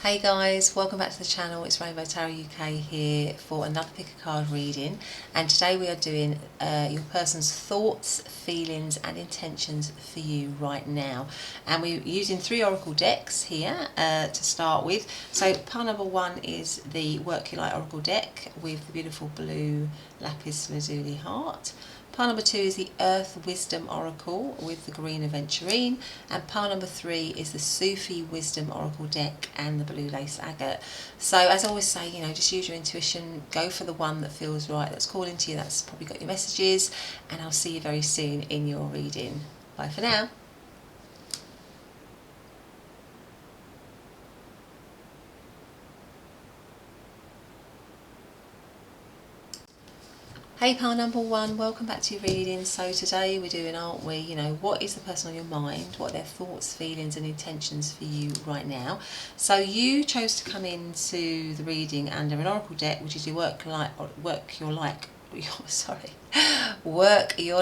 Hey guys, welcome back to the channel. It's Rainbow Tarot UK here for another pick a card reading, and today we are doing your person's thoughts, feelings and intentions for you right now, and we're using 3 oracle decks here to start with. So pile number 1 is the Work Your Light oracle deck with the beautiful blue lapis lazuli heart. Pile number 2 is the Earth Wisdom Oracle with the green aventurine, and pile number 3 is the Sufi Wisdom Oracle deck and the blue lace agate. So as I always say, just use your intuition, go for the one that feels right, that's calling to you, that's probably got your messages, and I'll see you very soon in your reading. Bye for now. Hey pile number 1, welcome back to your reading. So today we're doing, aren't we, what is the person on your mind, what are their thoughts, feelings and intentions for you right now. So you chose to come into the reading under an oracle deck, which is your Work Your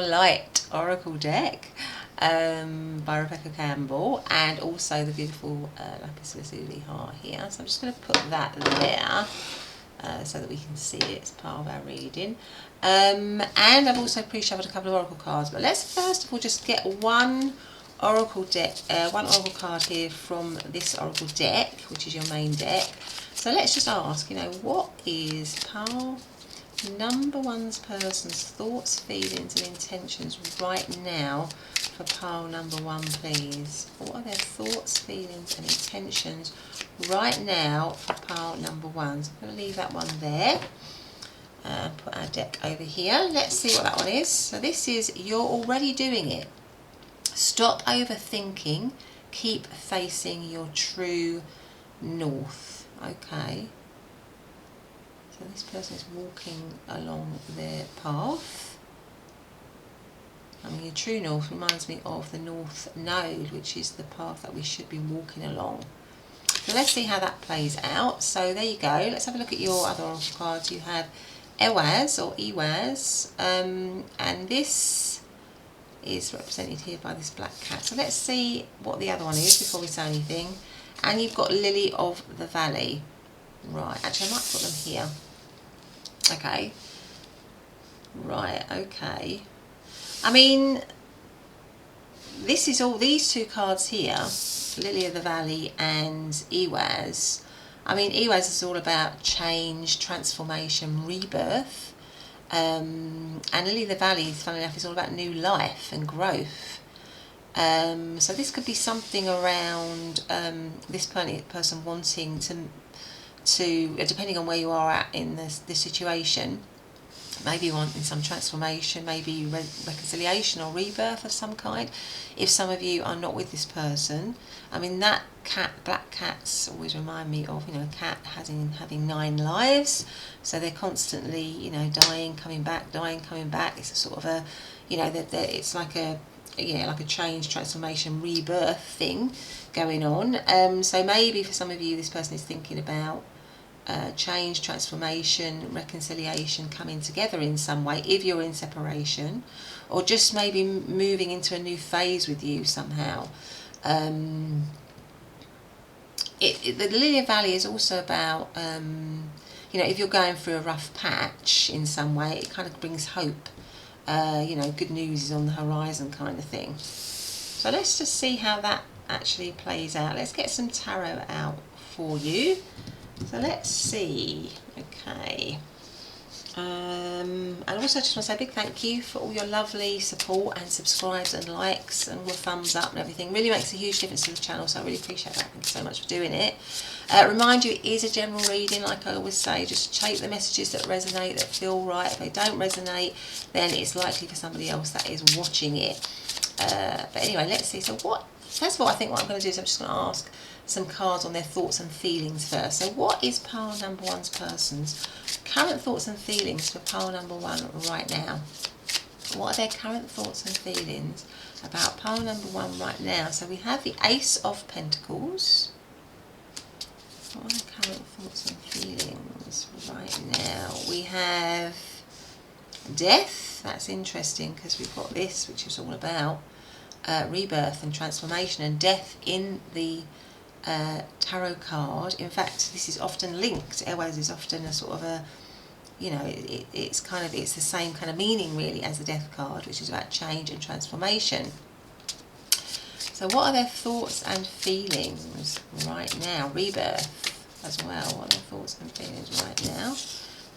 Light oracle deck by Rebecca Campbell, and also the beautiful lapis lazuli heart here. So I'm just going to put that there so that we can see it as part of our reading. And I've also pre-shuffled a couple of oracle cards, but let's first of all just get one oracle card here from this oracle deck, which is your main deck. So let's just ask, what is pile number 1's person's thoughts, feelings and intentions right now for pile number 1, please? What are their thoughts, feelings and intentions right now for pile number 1? So I'm going to leave that one there and put our deck over here. Let's see what that one is. So this is You're Already Doing It. Stop overthinking. Keep facing your true north. Okay. So this person is walking along their path. I mean, your true north reminds me of the North Node, which is the path that we should be walking along. So let's see how that plays out. So there you go. Let's have a look at your other oracle cards. You have Ewaz or Ewaz, and this is represented here by this black cat. So let's see what the other one is before we say anything. And you've got Lily of the Valley. Right, actually I might put them here. Okay. Right, okay. I mean, this is all, these 2 cards here, Lily of the Valley and Ewaz. I mean, Ewaz is all about change, transformation, rebirth. And Lily of the Valley, funnily enough, is all about new life and growth. So this could be something around this person wanting to depending on where you are at in the situation, maybe wanting some transformation, maybe reconciliation or rebirth of some kind. If some of you are not with this person, I mean, that cat, black cats always remind me of, a cat having 9 lives, so they're constantly, dying, coming back, dying, coming back. It's a sort of a, it's like a, like a change, transformation, rebirth thing going on. So maybe for some of you, this person is thinking about change, transformation, reconciliation, coming together in some way if you're in separation, or just maybe moving into a new phase with you somehow. The Lily Valley is also about, if you're going through a rough patch in some way, it kind of brings hope. Good news is on the horizon kind of thing. So let's just see how that actually plays out. Let's get some tarot out for you. So let's see. Okay. And also I just want to say a big thank you for all your lovely support and subscribes and likes and all the thumbs up and everything. It really makes a huge difference to the channel, so I really appreciate that. Thank you so much for doing it. Remind you, it is a general reading, like I always say. Just take the messages that resonate, that feel right. If they don't resonate, then it's likely for somebody else that is watching it. But anyway, let's see. So first of all, I think what I'm going to do is I'm just going to ask some cards on their thoughts and feelings first. So what is pile number 1's person's current thoughts and feelings for pile number 1 right now? What are their current thoughts and feelings about pile number 1 right now? So we have the Ace of Pentacles. What are their current thoughts and feelings right now? We have Death. That's interesting because we've got this, which is all about rebirth and transformation, and death in the tarot card. In fact, this is often linked. Airways is often a sort of a, you know, it's the same kind of meaning really as the Death card, which is about change and transformation. So what are their thoughts and feelings right now? Rebirth as well. What are their thoughts and feelings right now?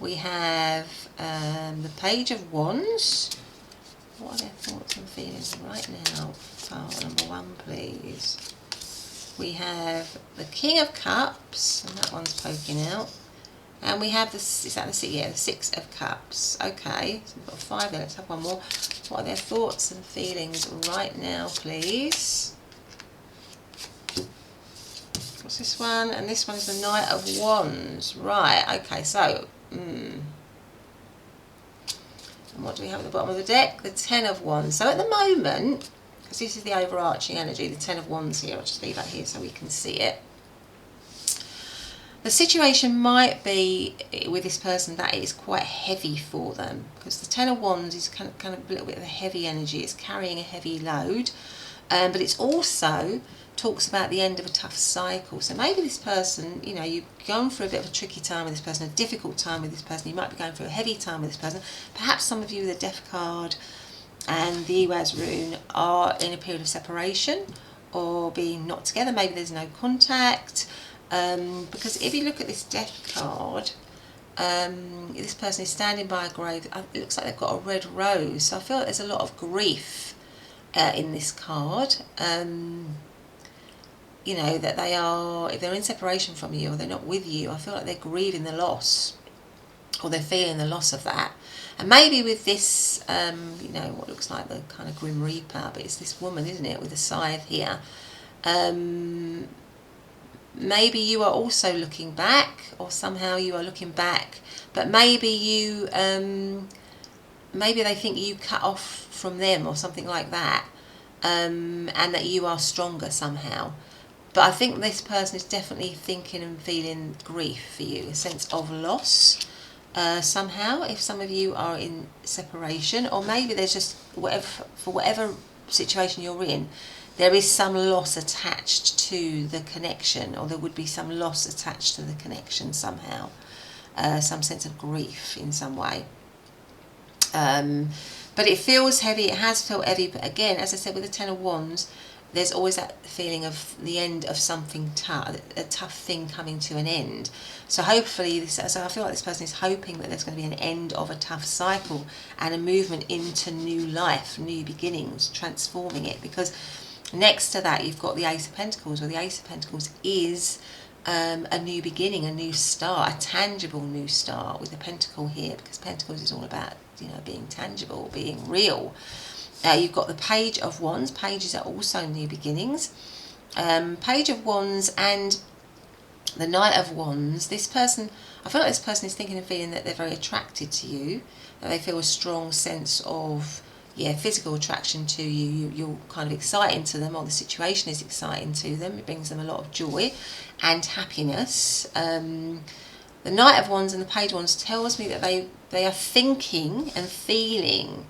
We have the Page of Wands. What are their thoughts and feelings right now? File number 1, please. We have the King of Cups, and that one's poking out. And we have the, is that the 6? Yeah, the 6 of Cups. Okay, so we've got 5 there. Let's have one more. What are their thoughts and feelings right now, please? What's this one? And this one is the Knight of Wands. Right, okay, so... And what do we have at the bottom of the deck? The 10 of Wands. So at the moment, because this is the overarching energy, the 10 of Wands here, I'll just leave that here so we can see it. The situation might be with this person that it is quite heavy for them, because the 10 of Wands is kind of a little bit of a heavy energy. It's carrying a heavy load, but it's also talks about the end of a tough cycle. So maybe this person, you know, you've gone through a bit of a tricky time with this person, a difficult time with this person. You might be going through a heavy time with this person. Perhaps some of you with the Death card and the Iwaz rune are in a period of separation or being not together. Maybe there's no contact. Because if you look at this Death card, this person is standing by a grave. It looks like they've got a red rose. So I feel like there's a lot of grief in this card. You know, that they are, if they're in separation from you or they're not with you, I feel like they're grieving the loss, or they're feeling the loss of that. And maybe with this, you know, what looks like the kind of Grim Reaper, but it's this woman, isn't it, with the scythe here. Maybe you are also looking back, or somehow you are looking back, but maybe you, maybe they think you cut off from them or something like that, and that you are stronger somehow. But I think this person is definitely thinking and feeling grief for you, a sense of loss somehow, if some of you are in separation, or maybe there's just, for whatever situation you're in, there is some loss attached to the connection, or there would be some loss attached to the connection somehow, some sense of grief in some way. But it feels heavy, it has felt heavy, but again, as I said, with the 10 of Wands, there's always that feeling of the end of something tough, a tough thing coming to an end. So hopefully, so I feel like this person is hoping that there's going to be an end of a tough cycle and a movement into new life, new beginnings, transforming it. Because next to that, you've got the Ace of Pentacles, where the Ace of Pentacles is a new beginning, a new start, a tangible new start with the Pentacle here, because Pentacles is all about, you know, being tangible, being real. You've got the Page of Wands. Pages are also new beginnings. Page of Wands and the Knight of Wands. This person, I feel like this person is thinking and feeling that they're very attracted to you, that they feel a strong sense of, yeah, physical attraction to you. You're kind of exciting to them, or the situation is exciting to them. It brings them a lot of joy and happiness. The Knight of Wands and the Page of Wands tells me that they are thinking and feeling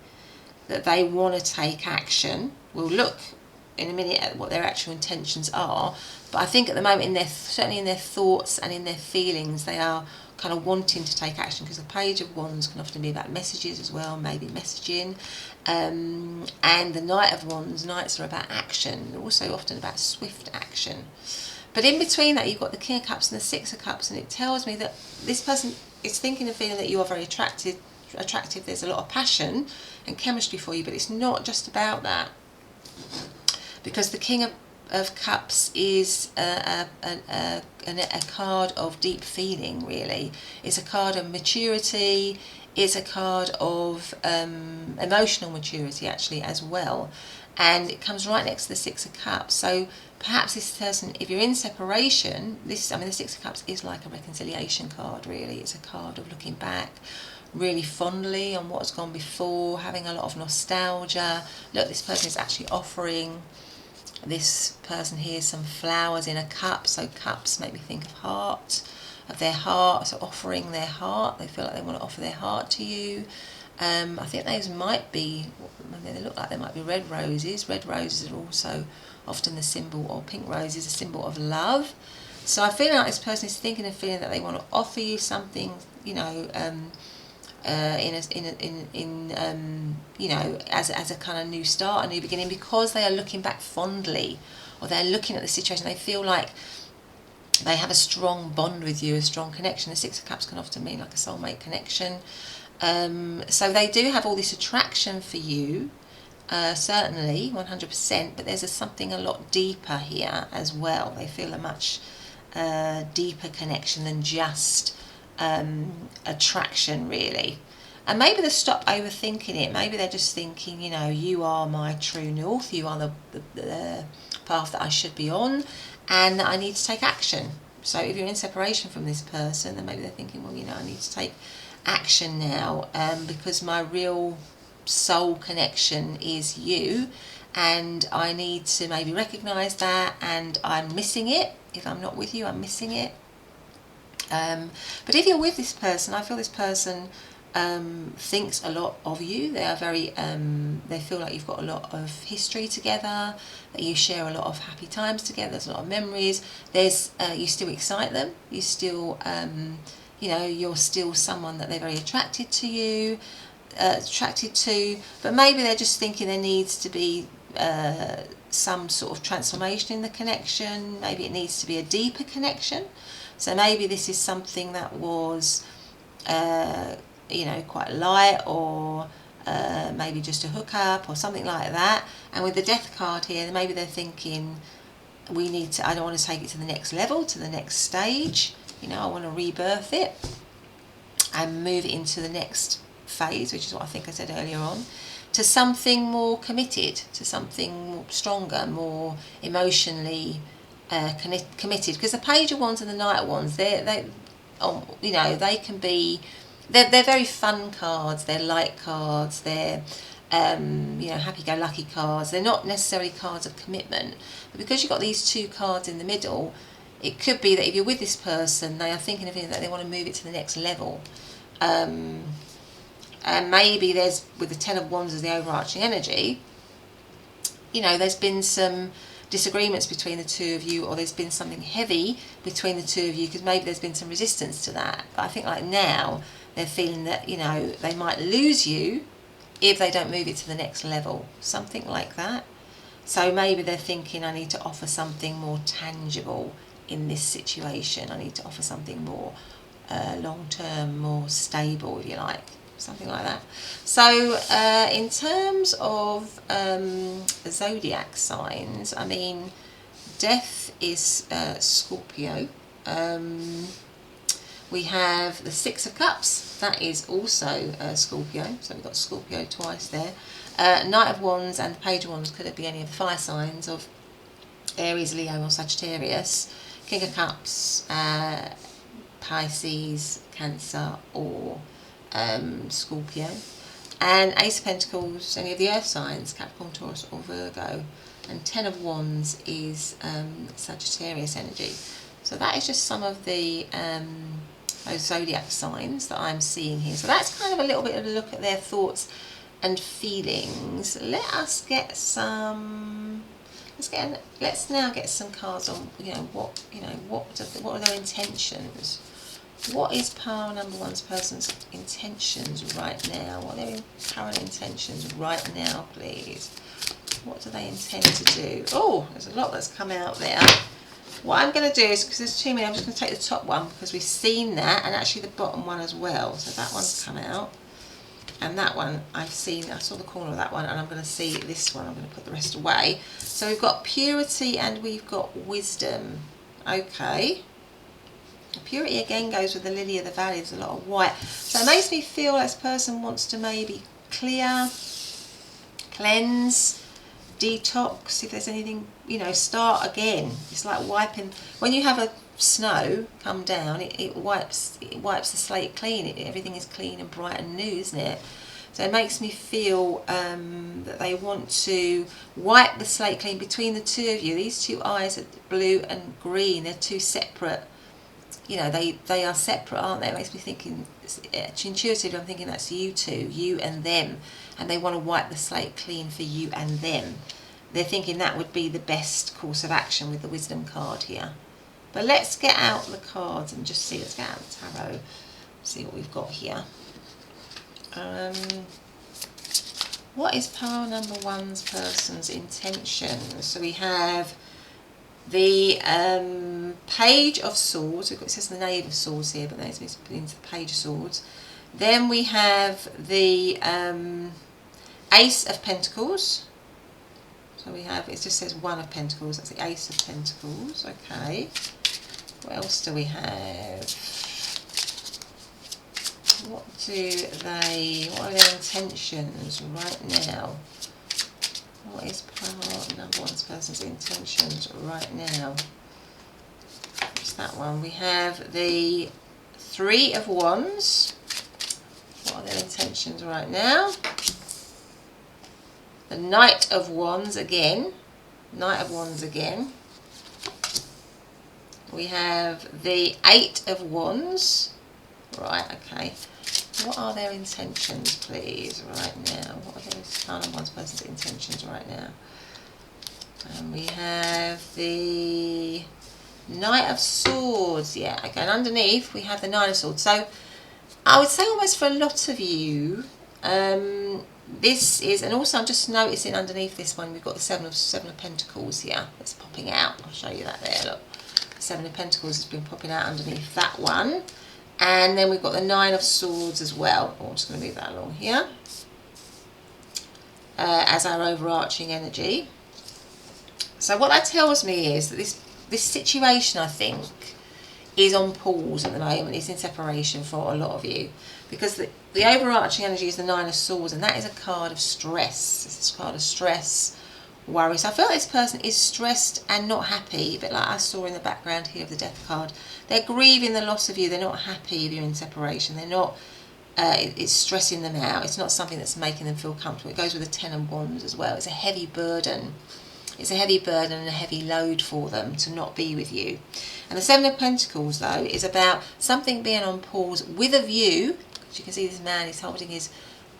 that they want to take action. We'll look in a minute at what their actual intentions are, but I think at the moment, certainly in their thoughts and in their feelings, they are kind of wanting to take action, because the Page of Wands can often be about messages as well, maybe messaging, and the Knight of Wands, Knights are about action, also often about swift action. But in between that, you've got the King of Cups and the Six of Cups, and it tells me that this person is thinking and feeling that you are very attractive. There's a lot of passion and chemistry for you, but it's not just about that, because the King of Cups is a card of deep feeling, really. It's a card of maturity. It's a card of emotional maturity, actually, as well. And it comes right next to the Six of Cups. So perhaps this person, if you're in separation, the Six of Cups is like a reconciliation card, really. It's a card of looking back really fondly on what's gone before, having a lot of nostalgia. Look, this person is actually offering this person here some flowers in a cup. So cups make me think of heart, of their heart. So offering their heart, they feel like they want to offer their heart to you. I think those might be, they look like they might be red roses. Red roses are also often the symbol, or pink rose is a symbol of love. So I feel like this person is thinking and feeling that they want to offer you something, you know, you know, as a kind of new start, a new beginning, because they are looking back fondly, or they're looking at the situation. They feel like they have a strong bond with you, a strong connection. The Six of Cups can often mean like a soulmate connection. So they do have all this attraction for you, certainly 100%, but there's something a lot deeper here as well. They feel a much deeper connection than just attraction, really. And maybe they stop overthinking it. Maybe they're just thinking, you know, you are my true north, you are the path that I should be on, and that I need to take action. So if you're in separation from this person, then maybe they're thinking, well, you know, I need to take action now, because my real soul connection is you, and I need to maybe recognize that, and I'm missing it. If I'm not with you, I'm missing it. But if you're with this person, I feel this person thinks a lot of you. They are very, they feel like you've got a lot of history together, that you share a lot of happy times together, there's a lot of memories. There's, you still excite them, you still, you know, you're still someone that they're very attracted to, but maybe they're just thinking there needs to be some sort of transformation in the connection. Maybe it needs to be a deeper connection. So maybe this is something that was, you know, quite light, or maybe just a hookup or something like that. And with the Death card here, maybe they're thinking, we need to, I don't want to take it to the next level, to the next stage. You know, I want to rebirth it and move it into the next phase, which is what I think I said earlier on, to something more committed, to something more stronger, more emotionally committed. Because the Page of Wands and the Knight of Wands, they you know, they can be, they're very fun cards, they're light cards, they're you know, happy-go-lucky cards. They're not necessarily cards of commitment, but because you've got these two cards in the middle, it could be that if you're with this person, they are thinking of it, that they want to move it to the next level. And maybe there's, with the Ten of Wands as the overarching energy, you know, there's been some disagreements between the two of you, or there's been something heavy between the two of you, because maybe there's been some resistance to that. But I think like now they're feeling that, you know, they might lose you if they don't move it to the next level, something like that. So maybe they're thinking, I need to offer something more tangible in this situation. I need to offer something more long-term, more stable, if you like, something like that. So in terms of zodiac signs, I mean, Death is Scorpio. We have the Six of Cups, that is also Scorpio, so we've got Scorpio twice there. Knight of Wands and the Page of Wands could be any of the fire signs of Aries, Leo or Sagittarius. King of Cups, Pisces, Cancer or Scorpio. And Ace of Pentacles, any of the earth signs, Capricorn, Taurus or Virgo. And Ten of Wands is Sagittarius energy. So that is just some of the those zodiac signs that I'm seeing here. So that's kind of a little bit of a look at their thoughts and feelings. Let us get some. Let's now get some cards on. What are their intentions? What is pile number one's person's intentions right now? What are their current intentions right now, please? What do they intend to do? Oh, there's a lot that's come out there. What I'm going to do is, because there's too many, I'm just going to take the top one because we've seen that, and actually the bottom one as well. So that one's come out, and that one I've seen. I saw the corner of that one, and I'm going to see this one. I'm going to put the rest away. So we've got purity and we've got wisdom. Okay. Purity again goes with the lily of the valley. There's a lot of white. So it makes me feel like this person wants to maybe clear, cleanse, detox, if there's anything, start again. It's like wiping, when you have a snow come down, it wipes the slate clean. Everything is clean and bright and new, isn't it? So it makes me feel that they want to wipe the slate clean between the two of you. These two eyes are blue and green. They're two separate, they are separate, aren't they? It makes me thinking, intuitively I'm thinking that's you two, you and them, and they want to wipe the slate clean for you and them. they're thinking that would be the best course of action with the wisdom card here. But let's get out the cards and just see. Let's get out the tarot, see what we've got here. What is pile number one's person's intention? So we have the Page of Swords. It says the Knave of Swords here, but that means the Page of Swords. Then we have the Ace of Pentacles. So we have, it just says One of Pentacles. That's the Ace of Pentacles. Okay. What else do we have? What are their intentions right now? What is part number one's person's intentions right now? What's that one? We have the Three of Wands. What are their intentions right now? The Knight of Wands again. Knight of Wands again. We have the Eight of Wands. Right, okay. What are their intentions, please, right now? What are those kind of one person's intentions right now? And we have the Knight of Swords. Yeah, okay. And underneath we have the Nine of Swords. So I would say almost for a lot of you, this is, and also I'm just noticing underneath this one we've got the Seven of Pentacles here. That's popping out. I'll show you that there. Look, the Seven of Pentacles has been popping out underneath that one. And then we've got the Nine of Swords as well. Oh, I'm just going to move that along here as our overarching energy. So what that tells me is that this situation, I think, is on pause at the moment. It's in separation for a lot of you. Because the overarching energy is the Nine of Swords, and that is a card of stress. It's a card of stress, worry. So I feel like this person is stressed and not happy, a bit like I saw in the background here of the Death card. They're grieving the loss of you. They're not happy if you're in separation. They're not, it's stressing them out. It's not something that's making them feel comfortable. It goes with the Ten of Wands as well. It's a heavy burden. It's a heavy burden and a heavy load for them to not be with you. And the Seven of Pentacles, though, is about something being on pause with a view. As you can see, this man is holding his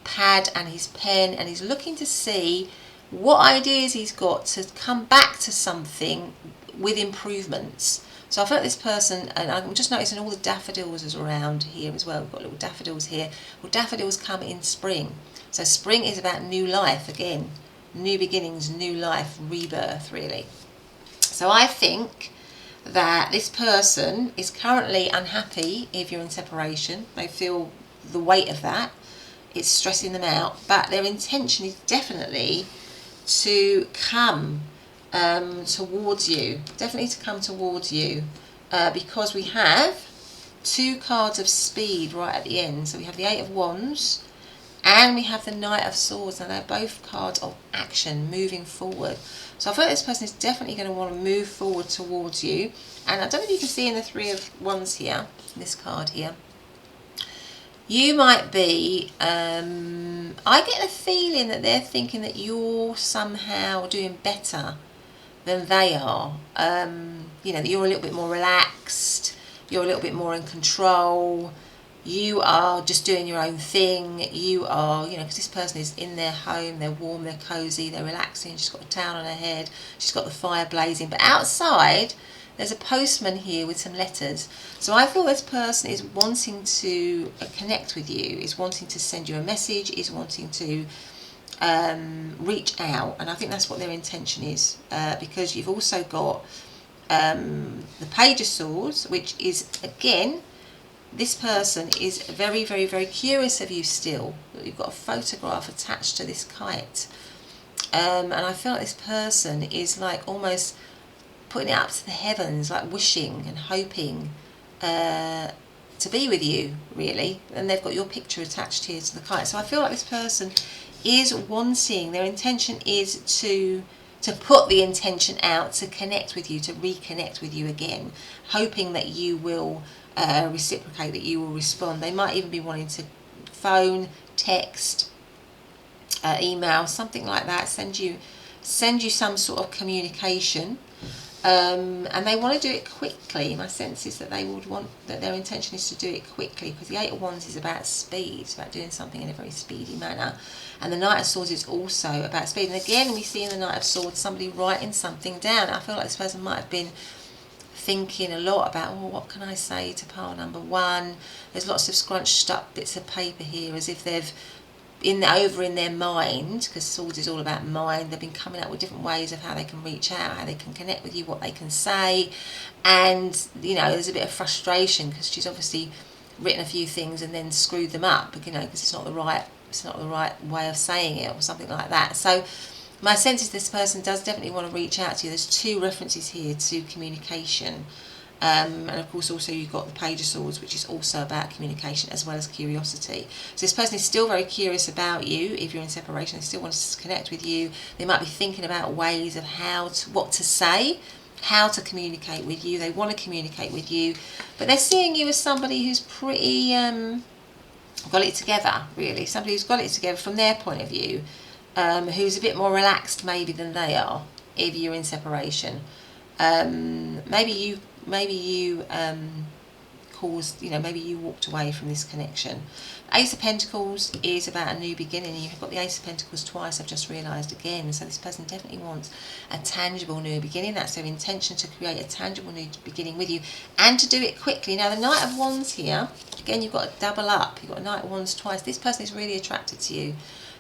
pad and his pen, and he's looking to see what ideas he's got to come back to something with improvements. So I felt this person, and I'm just noticing all the daffodils is around here as well. We've got little daffodils here. Well, daffodils come in spring. So spring is about new life again. New beginnings, new life, rebirth, really. So I think that this person is currently unhappy if you're in separation. They feel the weight of that. It's stressing them out. But their intention is definitely to come towards you. Definitely to come towards you. Because we have two cards of speed right at the end. So we have the Eight of Wands and we have the Knight of Swords. And they're both cards of action, moving forward. So I feel like this person is definitely going to want to move forward towards you. And I don't know if you can see in the Three of Wands here, this card here, you might be, I get the feeling that they're thinking that you're somehow doing better than they are. You know, that you're a little bit more relaxed, you're a little bit more in control, you are just doing your own thing, you are, you know, because this person is in their home, they're warm, they're cozy, they're relaxing, she's got a towel on her head, she's got the fire blazing, but outside there's a postman here with some letters. So I feel this person is wanting to connect with you, is wanting to send you a message, is wanting to reach out, and I think that's what their intention is, because you've also got the Page of Swords, which is, again, this person is very, very, very curious of you still. You've got a photograph attached to this kite, and I feel like this person is like almost putting it up to the heavens, like wishing and hoping to be with you, really. And they've got your picture attached here to the kite. So I feel like this person is wanting, their intention is to put the intention out to connect with you, to reconnect with you again, hoping that you will reciprocate, that you will respond. They might even be wanting to phone, text, email, something like that, send you some sort of communication. And they want to do it quickly. My sense is that they would want, that their intention is to do it quickly, because the Eight of Wands is about speed. It's about doing something in a very speedy manner. And the Knight of Swords is also about speed. And again, we see in the Knight of Swords somebody writing something down. I feel like this person might have been thinking a lot about, oh, what can I say to pile number one? There's lots of scrunched up bits of paper here, as if they've over in their mind, because Swords is all about mind. They've been coming up with different ways of how they can reach out, how they can connect with you, what they can say. And you know, there's a bit of frustration because she's obviously written a few things and then screwed them up, you know, because it's not the right way of saying it or something like that. So my sense is this person does definitely want to reach out to you. There's two references here to communication. And of course also you've got the Page of Swords, which is also about communication as well as curiosity. So this person is still very curious about you. If you're in separation, they still want to connect with you. They might be thinking about ways of what to say, how to communicate with you. They want to communicate with you, but they're seeing you as somebody who's pretty got it together, really. Somebody who's got it together from their point of view, who's a bit more relaxed maybe than they are if you're in separation. Maybe you caused, you know, maybe you walked away from this connection. Ace of Pentacles is about a new beginning. You've got the Ace of Pentacles twice, I've just realised again. So this person definitely wants a tangible new beginning. That's their intention, to create a tangible new beginning with you and to do it quickly. Now the Knight of Wands here, again, you've got to double up. You've got a Knight of Wands twice. This person is really attracted to you.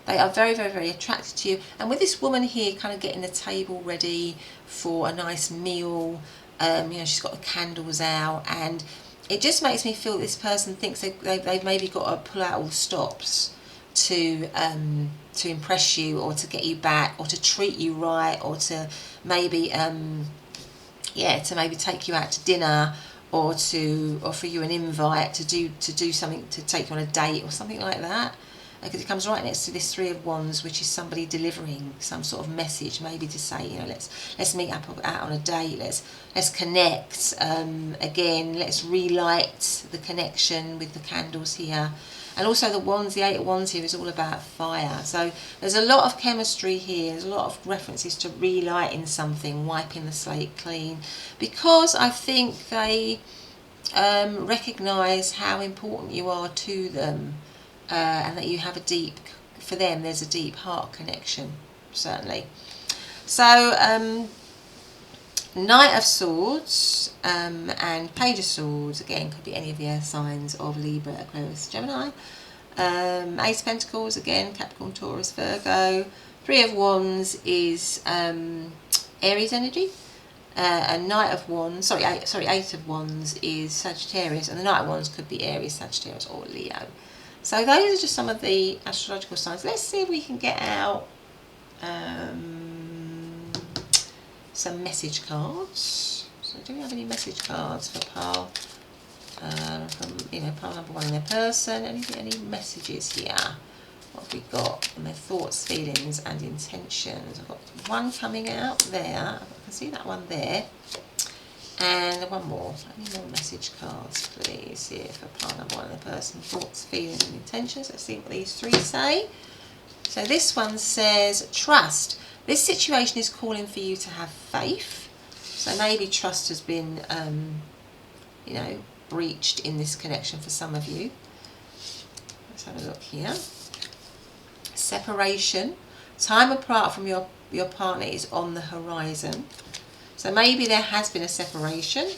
They are very, very, very attracted to you. And with this woman here kind of getting the table ready for a nice meal, you know, she's got the candles out, and it just makes me feel this person thinks they've maybe got to pull out all the stops to impress you, or to get you back, or to treat you right, or to maybe to maybe take you out to dinner, or to offer you an invite to do something, to take you on a date or something like that. Because it comes right next to this Three of Wands, which is somebody delivering some sort of message, maybe to say, you know, let's meet up out on a date, let's connect, again, let's relight the connection with the candles here. And also the Wands, the Eight of Wands here is all about fire. So there's a lot of chemistry here. There's a lot of references to relighting something, wiping the slate clean, because I think they recognise how important you are to them. And that you have for them, there's a deep heart connection, certainly. So, Knight of Swords and Page of Swords, again, could be any of the air signs of Libra, Aquarius, Gemini. Ace of Pentacles, again, Capricorn, Taurus, Virgo. Three of Wands is Aries energy. And Knight of Wands, Eight of Wands is Sagittarius, and the Knight of Wands could be Aries, Sagittarius, or Leo. So those are just some of the astrological signs. Let's see if we can get out some message cards. So do we have any message cards for pile, pile number one in their person? Any messages here? What have we got? And their thoughts, feelings and intentions. I've got one coming out there. I can see that one there. And one more. Any more message cards, please, here for pile number one in the person. Thoughts, feelings and intentions. Let's see what these three say. So this one says, trust. This situation is calling for you to have faith. So maybe trust has been, breached in this connection for some of you. Let's have a look here. Separation. Time apart from your partner is on the horizon. So maybe there has been a separation,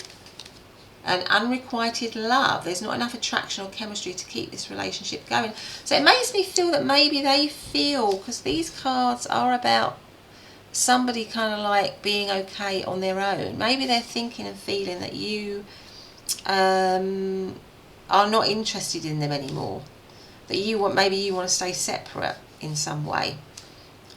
an unrequited love. There's not enough attraction or chemistry to keep this relationship going. So it makes me feel that maybe they feel, because these cards are about somebody kind of like being okay on their own. Maybe they're thinking and feeling that you are not interested in them anymore. That maybe you want to stay separate in some way.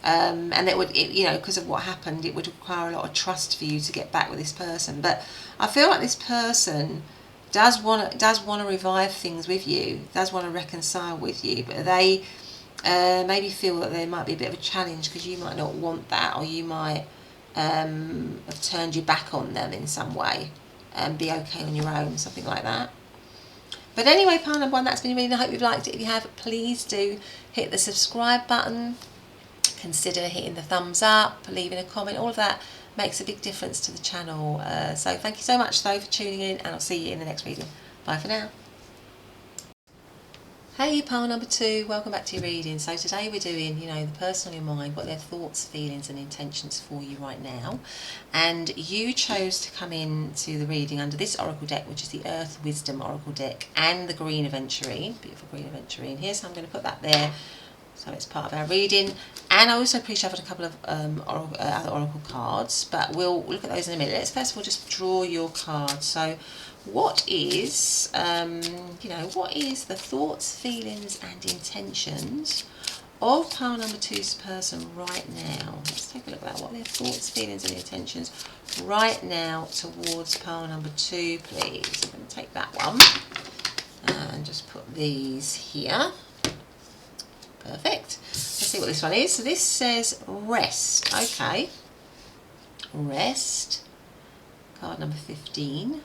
And that would, because of what happened, it would require a lot of trust for you to get back with this person. But I feel like this person does want to revive things with you, does want to reconcile with you, but they maybe feel that there might be a bit of a challenge because you might not want that, or you might have turned your back on them in some way and be okay on your own, something like that. But anyway, pile number one, that's been really. I hope you've liked it. If you have, please do hit the subscribe button. Consider hitting the thumbs up, leaving a comment. All of that makes a big difference to the channel. So thank you so much though for tuning in, and I'll see you in the next reading. Bye for now. Hey, pile number 2, welcome back to your reading. So today we're doing, the person on your mind, what their thoughts, feelings and intentions for you right now. And you chose to come in to the reading under this oracle deck, which is the Earth Wisdom Oracle deck, and the green aventurine, beautiful green aventurine here. So I'm going to put that there so it's part of our reading. And I also pre-shuffled a couple of other oracle cards, but we'll look at those in a minute. Let's first of all just draw your card. So what is, what is the thoughts, feelings and intentions of pile number 2's person right now? Let's take a look at that. What are their thoughts, feelings and intentions right now towards pile number 2, please? I'm going to take that one and just put these here. Perfect. Let's see what this one is. So this says rest. Okay. Rest. Card number 15.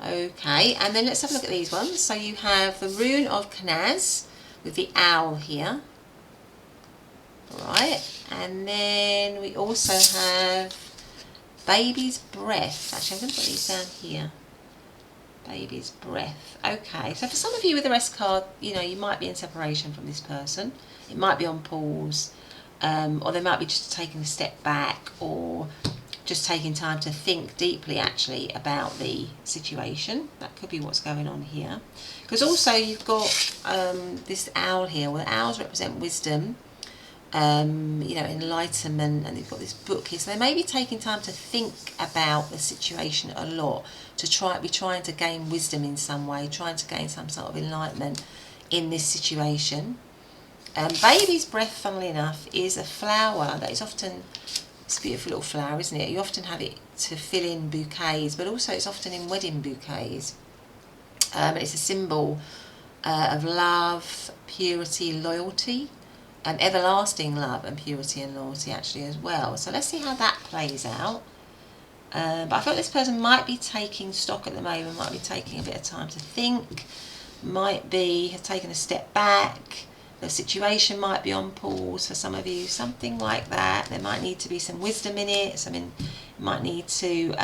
Okay, and then let's have a look at these ones. So you have the rune of Knaz with the owl here. Right, and then we also have baby's breath. Actually, I'm going to put these down here. Baby's breath. Okay, so for some of you with the rest card, you might be in separation from this person. It might be on pause, or they might be just taking a step back, or just taking time to think deeply actually about the situation. That could be what's going on here. Because also you've got this owl here. Well, owls represent wisdom, enlightenment, and you've got this book here. So they may be taking time to think about the situation a lot, to be trying to gain wisdom in some way, trying to gain some sort of enlightenment in this situation. Baby's breath, funnily enough, is a flower that is often, it's a beautiful little flower, isn't it? You often have it to fill in bouquets, but also it's often in wedding bouquets. It's a symbol of love, purity, loyalty, everlasting love and purity and loyalty actually as well. So let's see how that plays out. But I feel this person might be taking stock at the moment, might be taking a bit of time to think, might be have taken a step back. The situation might be on pause for some of you, something like that. There might need to be some wisdom in it. Something might need to,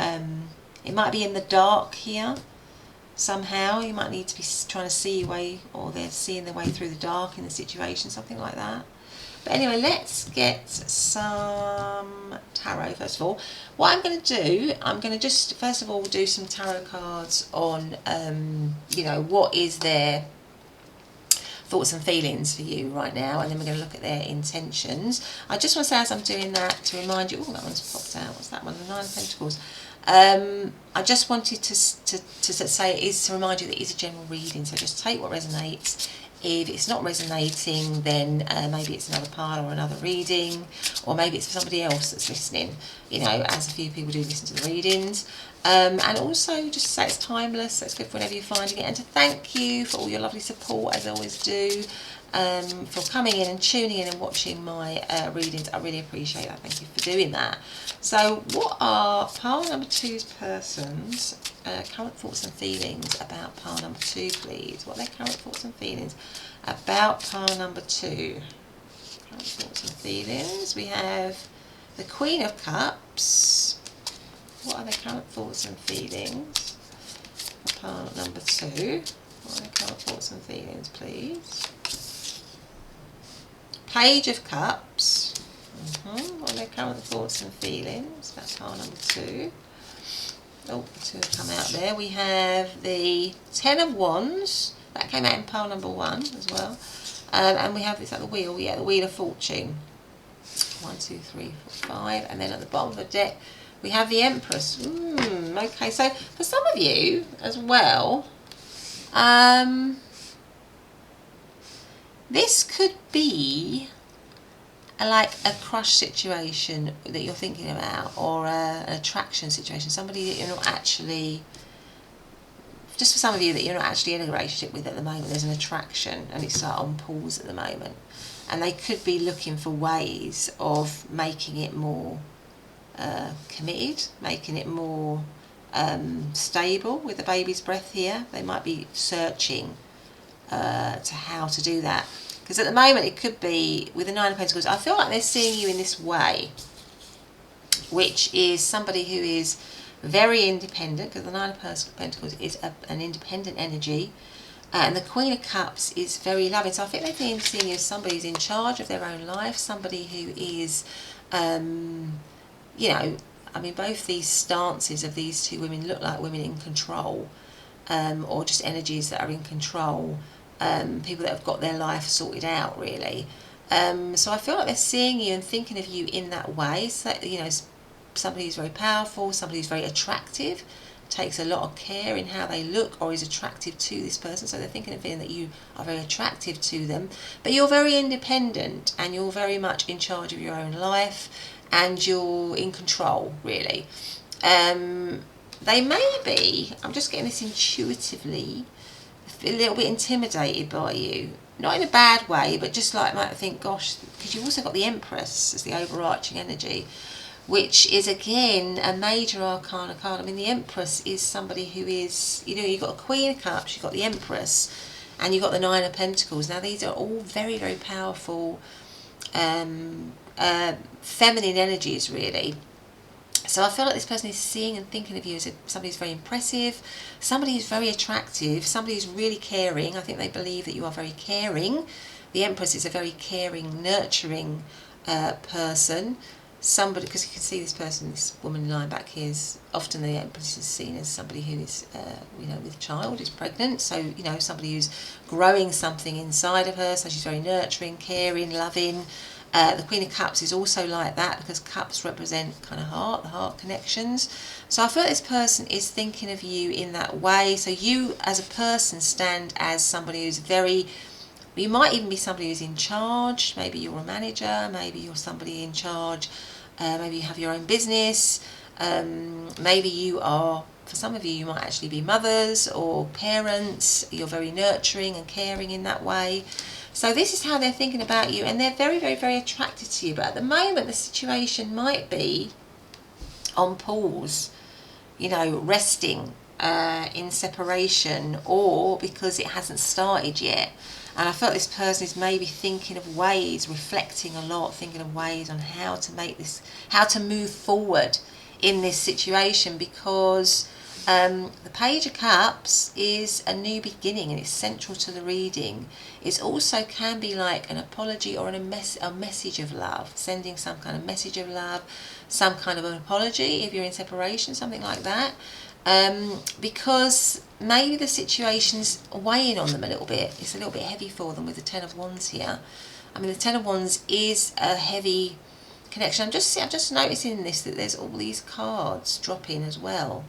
it might be in the dark here somehow. You might need to be trying to see your way, or they're seeing their way through the dark in the situation, something like that. But anyway, let's get some tarot first of all. What I'm going to do, I'm going to just first of all do some tarot cards on, what is their thoughts and feelings for you right now, and then we're going to look at their intentions. I just want to say, as I'm doing that, to remind you, oh, that one's popped out. What's that one? The Nine of Pentacles. I just wanted to say it is to remind you that it is a general reading, so just take what resonates. If it's not resonating, then maybe it's another pile or another reading, or maybe it's for somebody else that's listening, as a few people do listen to the readings. And also just to say it's timeless, so it's good for whenever you're finding it, and to thank you for all your lovely support, as I always do, for coming in and tuning in and watching my readings. I really appreciate that. Thank you for doing that. So what are pile number 2's person's current thoughts and feelings about pile number 2, please? What are their current thoughts and feelings about pile number 2? Current thoughts and feelings. We have the Queen of Cups. What are their current thoughts and feelings for pile number 2? What are their current thoughts and feelings, please? Page of Cups. What are their current thoughts and feelings about pile number 2? Oh, the 2 have come out there. We have the Ten of Wands. That came out in pile number 1 as well. And we have this at the wheel, the Wheel of Fortune. 1, 2, 3, 4, 5. And then at the bottom of the deck, we have the Empress. Okay, so for some of you as well, this could be like a crush situation that you're thinking about, or an attraction situation, somebody that you're not actually, just for some of you that you're not actually in a relationship with at the moment. There's an attraction and it's on pause at the moment, and they could be looking for ways of making it more committed, making it more stable with the baby's breath here. They might be searching to how to do that. Because at the moment it could be, with the Nine of Pentacles, I feel like they're seeing you in this way. which is somebody who is very independent, because the Nine of Pentacles is an independent energy. And the Queen of Cups is very loving. So I think they're seeing you as somebody who's in charge of their own life, somebody who is, you know, I mean, both these stances of these two women look like women in control, or just energies that are in control, people that have got their life sorted out, really. So I feel like they're seeing you and thinking of you in that way. So, you know, somebody who's very powerful, somebody who's very attractive, takes a lot of care in how they look or is attractive to this person. So they're thinking of feeling that you are very attractive to them, but you're very independent and you're very much in charge of your own life and you're in control, really. They may be, I'm just getting this intuitively, a little bit intimidated by you. Not in a bad way, but just like might think, gosh, because you've also got the Empress as the overarching energy, which is again a major arcana card. I mean, the Empress is somebody who is, you know, you've got a Queen of Cups, you've got the Empress, and you've got the Nine of Pentacles. Now these are all very, very powerful feminine energies, really. So I feel like this person is seeing and thinking of you as somebody who's very impressive, somebody who's very attractive, somebody who's really caring. I think they believe that you are very caring. The Empress is a very caring, nurturing person. Somebody, because you can see this person, this woman lying back here, is often the Empress is seen as somebody who is, you know, with a child, is pregnant. So, you know, somebody who's growing something inside of her. So she's very nurturing, caring, loving. The Queen of Cups is also like that, because cups represent kind of the heart connections. So I feel like this person is thinking of you in that way. So you as a person stand as somebody who's very, you might even be somebody who's in charge. Maybe you're a manager, maybe you're somebody in charge, maybe you have your own business, maybe you are, for some of you, you might actually be mothers or parents. You're very nurturing and caring in that way. So this is how they're thinking about you, and they're very, very, very attracted to you. But at the moment, the situation might be on pause, you know, resting, in separation, or because it hasn't started yet. And I felt this person is maybe thinking of ways, reflecting a lot, thinking of ways on how to make this, how to move forward in this situation, because the Page of Cups is a new beginning and it's central to the reading. It also can be like an apology or a message of love, sending some kind of message of love, some kind of an apology if you're in separation, something like that. Because maybe the situation's weighing on them a little bit. It's a little bit heavy for them with the Ten of Wands here. I mean, the Ten of Wands is a heavy connection. I'm just noticing this, that there's all these cards dropping as well.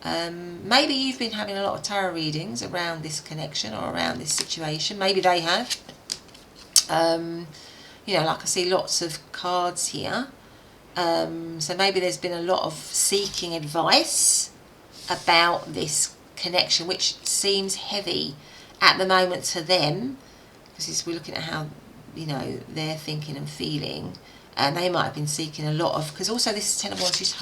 Maybe you've been having a lot of tarot readings around this connection or around this situation. Maybe they have. You know, like I see lots of cards here. So maybe there's been a lot of seeking advice about this connection, which seems heavy at the moment to them, because we're looking at how, you know, they're thinking and feeling, and they might have been seeking a lot of, because also this Ten of Wands, she's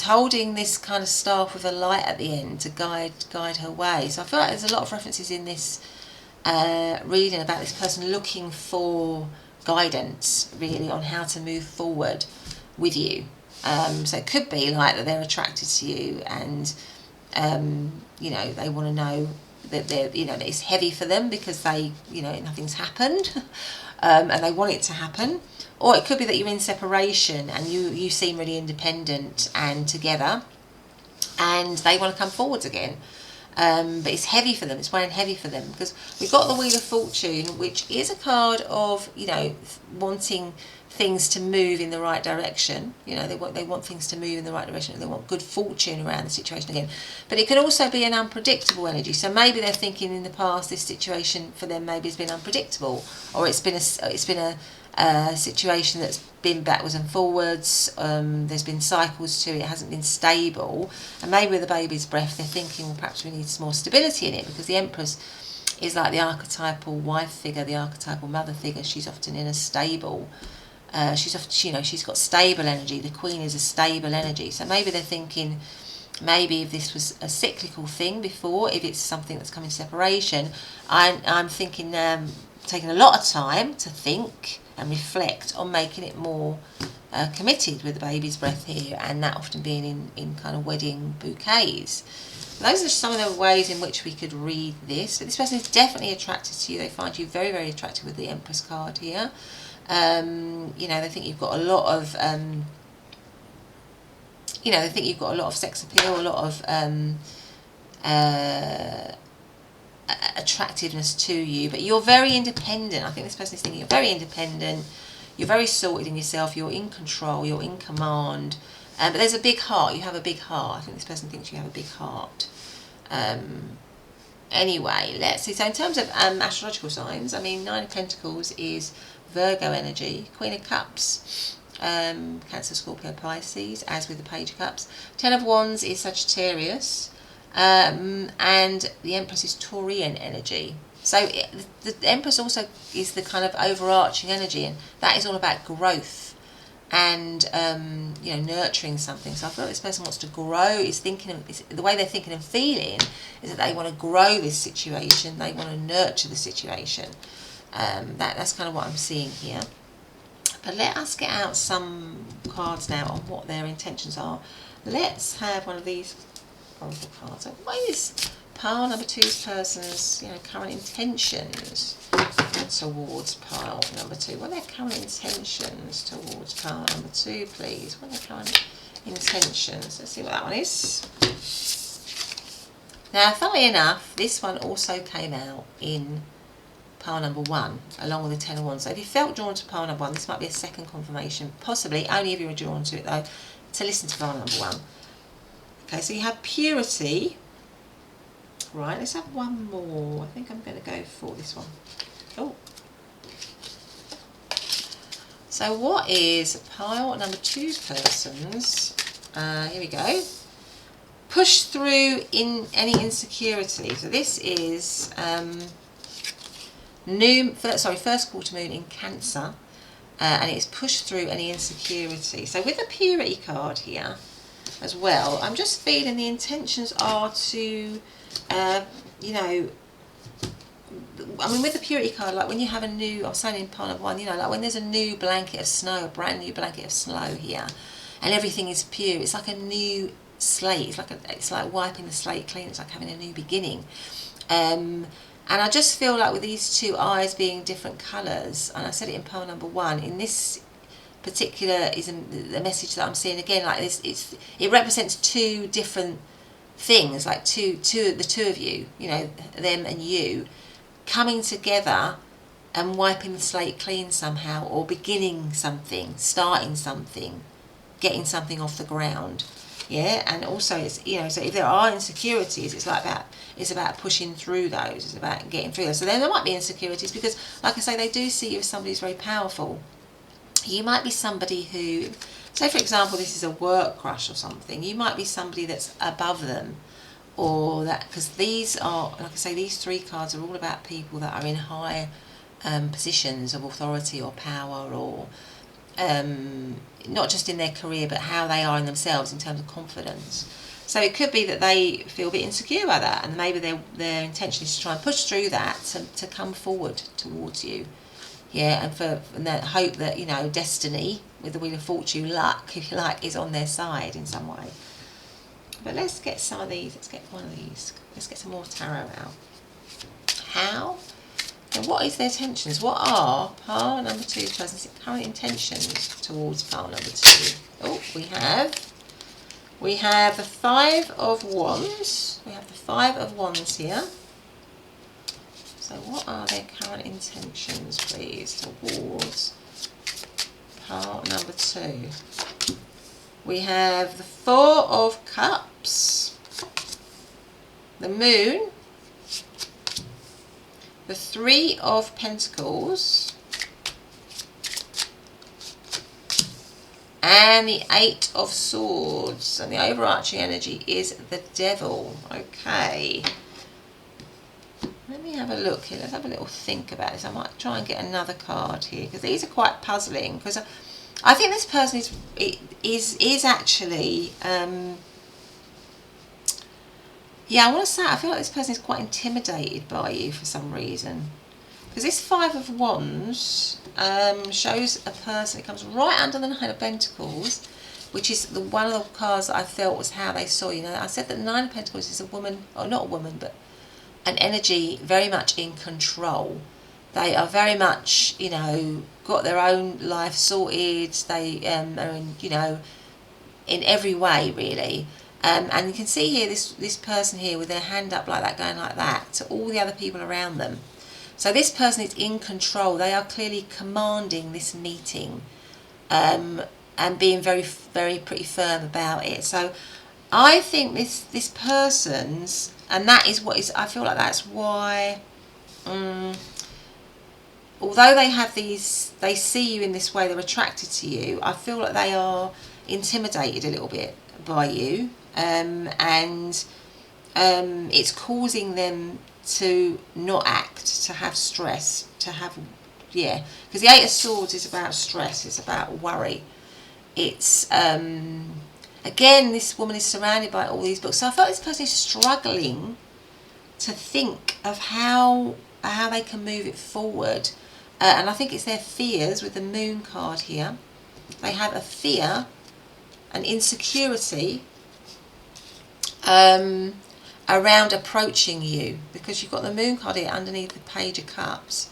holding this kind of staff with a light at the end to guide her way. So I feel like there's a lot of references in this reading about this person looking for guidance, really, on how to move forward with you. So it could be like that they're attracted to you, and you know, they want to know that they're, you know, that it's heavy for them because they, you know, nothing's happened, and they want it to happen. Or it could be that you're in separation and you seem really independent and together, and they want to come forwards again. But it's heavy for them, it's weighing heavy for them, because we've got the Wheel of Fortune, which is a card of, you know, wanting things to move in the right direction. You know, they want things to move in the right direction, they want good fortune around the situation again. But it can also be an unpredictable energy. So maybe they're thinking in the past this situation for them maybe has been unpredictable, or it's been a situation that's been backwards and forwards. There's been cycles to it, it hasn't been stable, and maybe with the baby's breath they're thinking, well, perhaps we need some more stability in it, because the Empress is like the archetypal wife figure, the archetypal mother figure. She's often in a stable, she's often, you know, she's got stable energy. The Queen is a stable energy. So maybe they're thinking, maybe if this was a cyclical thing before, if it's something that's coming separation, I'm thinking taking a lot of time to think and reflect on making it more committed with the baby's breath here, and that often being in kind of wedding bouquets. Those are some of the ways in which we could read this. But this person is definitely attracted to you. They find you very, very attractive with the Empress card here. You know, they think you've got a lot of, you know, they think you've got a lot of sex appeal, a lot of attractiveness to you. But you're very independent. I think this person is thinking you're very independent. You're very sorted in yourself. You're in control. You're in command. But there's a big heart. You have a big heart. I think this person thinks you have a big heart. Anyway, let's see. So in terms of astrological signs, I mean, 9 of Pentacles is Virgo energy. Queen of Cups, Cancer, Scorpio, Pisces, as with the Page of Cups. 10 of Wands is Sagittarius. And the Empress is Taurian energy. So the Empress also is the kind of overarching energy, and that is all about growth and you know, nurturing something. So I feel like this person wants to grow. Is thinking the way they're thinking and feeling is that they want to grow this situation. They want to nurture the situation. That's kind of what I'm seeing here. But let us get out some cards now on what their intentions are. Let's have one of these oracle cards. So what is pile number 2's person's, you know, current intentions towards pile number 2? What are their current intentions towards pile number 2, please? What are their current intentions? Let's see what that one is. Now, funnily enough, this one also came out in pile number 1, along with the 10 of Wands. So if you felt drawn to pile number 1, this might be a second confirmation, possibly, only if you were drawn to it though, to listen to pile number 1. Okay, so you have purity. Right, let's have one more. I think I'm going to go for this one. Oh. So what is pile number 2 person's, here we go, push through in any insecurity. So this is first quarter moon in Cancer, and it's pushed through any insecurity. So with the purity card here as well, I'm just feeling the intentions are to you know, I mean, with the purity card, like when you have a new, I was saying in pile number 1, you know, like when there's a new blanket of snow, a brand new blanket of snow here, and everything is pure, it's like a new slate. It's like wiping the slate clean. It's like having a new beginning. And I just feel like with these two eyes being different colours, and I said it in pile number 1, in this particular is the message that I'm seeing again, like this, it represents 2 different things, like the two of you, you know, them and you, coming together and wiping the slate clean somehow, or beginning something, starting something, getting something off the ground. Yeah, and also it's, you know, so if there are insecurities, it's about pushing through those. It's about getting through those. So then there might be insecurities because, like I say, they do see you as somebody who's very powerful. You might be somebody who, say for example, this is a work crush or something. You might be somebody that's above them, or that, because these are, like I say, these 3 cards are all about people that are in high positions of authority or power, or not just in their career, but how they are in themselves in terms of confidence. So it could be that they feel a bit insecure about that, and maybe their intention is to try and push through that to come forward towards you. Yeah, and that hope that, you know, destiny with the Wheel of Fortune, luck, if you like, is on their side in some way. But let's get some of these. Let's get one of these. Let's get some more tarot out. How? And what is their intentions? What are pile number 2's person's current intentions towards pile number 2? Oh, we have the 5 of Wands. We have the 5 of Wands here. So what are their current intentions, please, towards pile number 2? We have the 4 of Cups, the Moon, the 3 of Pentacles, and the 8 of Swords. And the overarching energy is the Devil. Okay. Let me have a look here. Let's have a little think about this. I might try and get another card here, because these are quite puzzling. Because I think this person is actually, yeah, I want to say, I feel like this person is quite intimidated by you for some reason. Because this Five of Wands shows a person, it comes right under the Nine of Pentacles, which is one of the cards that I felt was how they saw you. Now, I said that the Nine of Pentacles is a woman, or not a woman, but an energy very much in control. They are very much, you know, got their own life sorted. They are in, you know, in every way, really. And you can see here this person here with their hand up like that, going like that to all the other people around them. So this person is in control. They are clearly commanding this meeting, and being very, very pretty firm about it. So I think this person's, and that is what is, I feel like that's why, although they have these, they see you in this way, they're attracted to you, I feel like they are intimidated a little bit by you, and it's causing them to not act, to have stress, to have, yeah, because the Eight of Swords is about stress, it's about worry. It's, again, this woman is surrounded by all these books, so I feel like this person is struggling to think of how they can move it forward, and I think it's their fears with the Moon card here. They have a fear, an insecurity around approaching you, because you've got the Moon card here underneath the Page of Cups.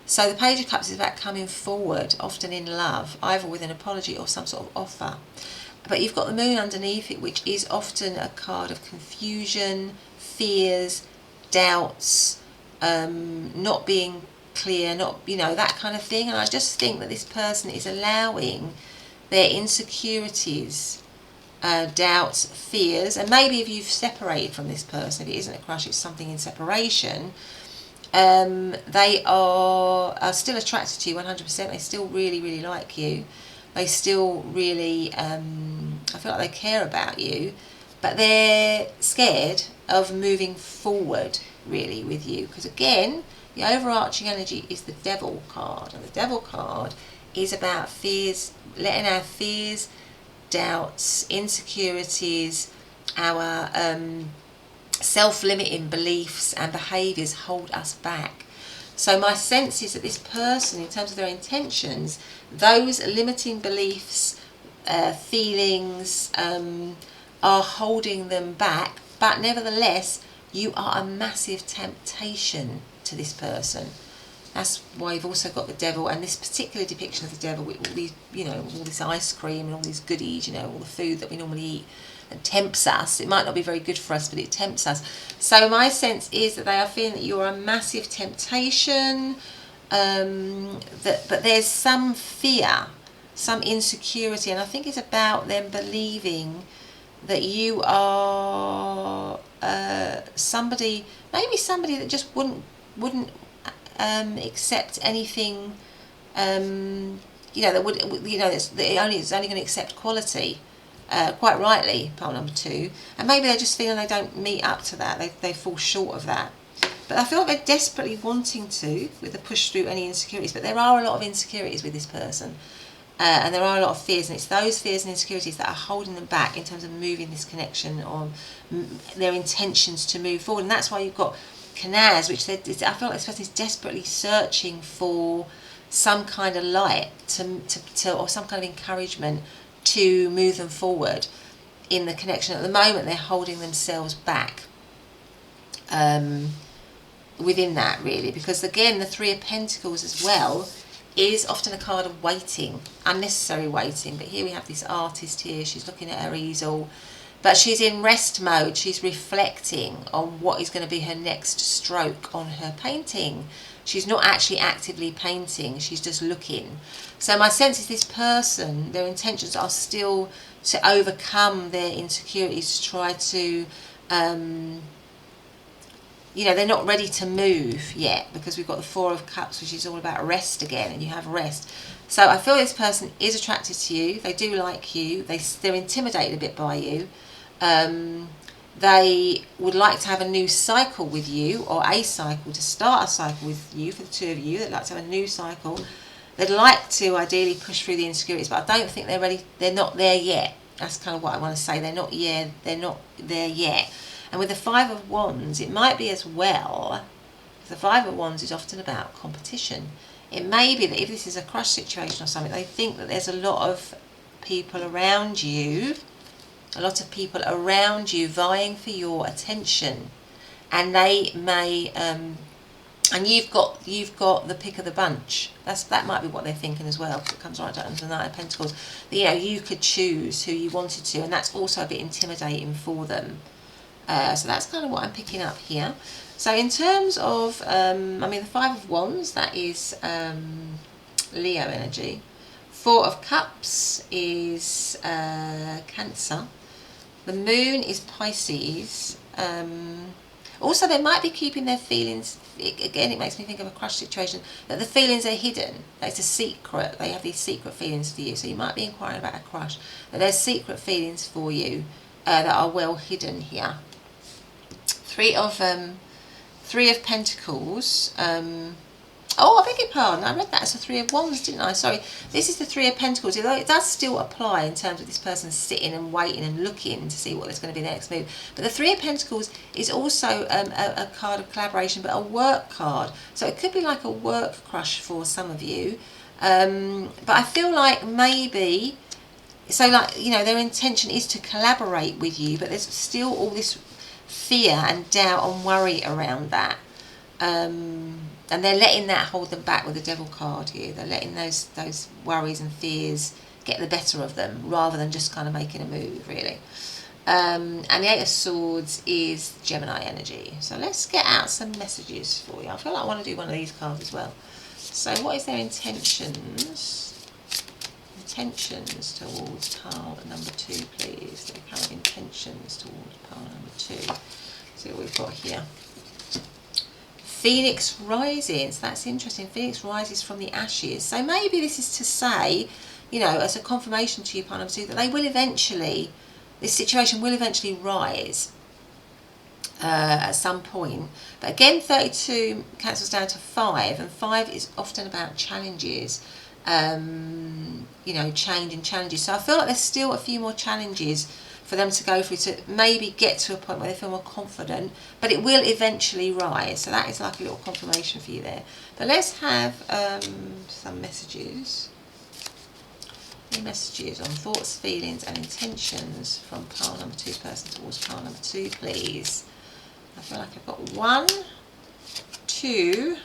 So the Page of Cups is about coming forward, often in love, either with an apology or some sort of offer. But you've got the Moon underneath it, which is often a card of confusion, fears, doubts, not being clear, not, you know, that kind of thing. And I just think that this person is allowing their insecurities, doubts, fears, and maybe if you've separated from this person, if it isn't a crush, it's something in separation, they are still attracted to you 100%. They still really, really like you. They still really, I feel like they care about you, but they're scared of moving forward really with you, because again, the overarching energy is the Devil card, and the Devil card is about fears, letting our fears, doubts, insecurities, our self-limiting beliefs and behaviours hold us back. So my sense is that this person, in terms of their intentions, those limiting beliefs, feelings, are holding them back, but nevertheless you are a massive temptation to this person. That's why you've also got the Devil, and this particular depiction of the Devil with all these, you know, all this ice cream and all these goodies, you know, all the food that we normally eat, and tempts us. It might not be very good for us, but it tempts us. So my sense is that they are feeling that you're a massive temptation, but there's some fear, some insecurity, and I think it's about them believing that you are somebody, maybe somebody that just wouldn't accept anything, you know, that would, you know, it's only going to accept quality, quite rightly, pile number 2, and maybe they're just feeling they don't meet up to that, they fall short of that. But I feel like they're desperately wanting to, with the push through any insecurities, but there are a lot of insecurities with this person, and there are a lot of fears, and it's those fears and insecurities that are holding them back in terms of moving this connection, or their intentions to move forward. And that's why you've got Canaz, which I feel like this person is desperately searching for some kind of light to or some kind of encouragement to move them forward in the connection. At the moment, they're holding themselves back within that, really, because again, the Three of Pentacles as well is often a card of waiting, unnecessary waiting. But here we have this artist here, she's looking at her easel, but she's in rest mode. She's reflecting on what is going to be her next stroke on her painting. She's not actually actively painting, she's just looking. So my sense is this person, their intentions are still to overcome their insecurities, to try to, you know, they're not ready to move yet, because we've got the Four of Cups, which is all about rest again, and you have rest. So I feel this person is attracted to you, they do like you, they're intimidated a bit by you. They would like to have a new cycle with you, or a cycle, to start a cycle with you. For the two of you, they'd like to have a new cycle. They'd like to ideally push through the insecurities, but I don't think they're ready. They're not there yet. That's kind of what I want to say. They're not there yet. And with the Five of Wands, it might be as well The Five of Wands is often about competition. It may be that if this is a crush situation or something, they think that there's a lot of people around you, vying for your attention, and they may, and you've got the pick of the bunch. That might be what they're thinking as well, because it comes right down to the Knight of Pentacles. You know, you could choose who you wanted to, and that's also a bit intimidating for them. So that's kind of what I'm picking up here. So in terms of, I mean, the Five of Wands, that is Leo energy. Four of Cups is Cancer. The Moon is Pisces. Also, they might be keeping their feelings, again, it makes me think of a crush situation, that the feelings are hidden. That it's a secret. They have these secret feelings for you. So you might be inquiring about a crush. But there's secret feelings for you that are well hidden here. Three of Pentacles. Oh, I beg your pardon. I read that as a Three of Wands, didn't I? Sorry. This is the Three of Pentacles. Although it does still apply in terms of this person sitting and waiting and looking to see what there's going to be the next move. But the Three of Pentacles is also a card of collaboration, but a work card. So it could be like a work crush for some of you. But I feel like maybe, so like, you know, their intention is to collaborate with you, but there's still all this fear and doubt and worry around that. And they're letting that hold them back with the Devil card here. They're letting those worries and fears get the better of them rather than just kind of making a move, really. And the Eight of Swords is Gemini energy. So let's get out some messages for you. I feel like I want to do one of these cards as well. So what is their intentions? Intentions towards pile number 2, please. Their current intentions towards pile number 2. See what we've got here. Phoenix rising, so that's interesting. Phoenix rises from the ashes. So maybe this is to say, you know, as a confirmation to you, pile number 2, that they will eventually, this situation will eventually rise at some point. But again, 32 cancels down to 5, and 5 is often about challenges, you know, change and challenges. So I feel like there's still a few more challenges for them to go through to maybe get to a point where they feel more confident, but it will eventually rise. So that is like a little confirmation for you there. But let's have some messages. Any messages on thoughts, feelings and intentions from pile number 2 person towards pile number 2, please. I feel like I've got 1, 2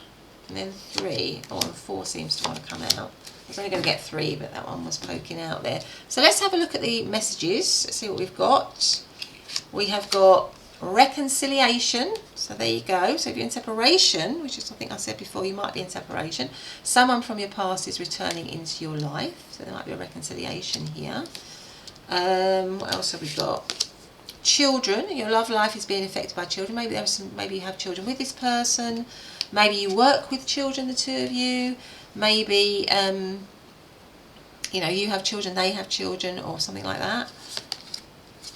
and then 3. Oh, and 4 seems to want to come out. I was only going to get 3, but that one was poking out there. So let's have a look at the messages. Let's see what we've got. We have got reconciliation. So there you go. So if you're in separation, which is something I said before, you might be in separation. Someone from your past is returning into your life. So there might be a reconciliation here. What else have we got? Children. Your love life is being affected by children. Maybe there's some. Maybe you have children with this person. Maybe you work with children, the two of you. Maybe, you know, you have children, they have children, or something like that.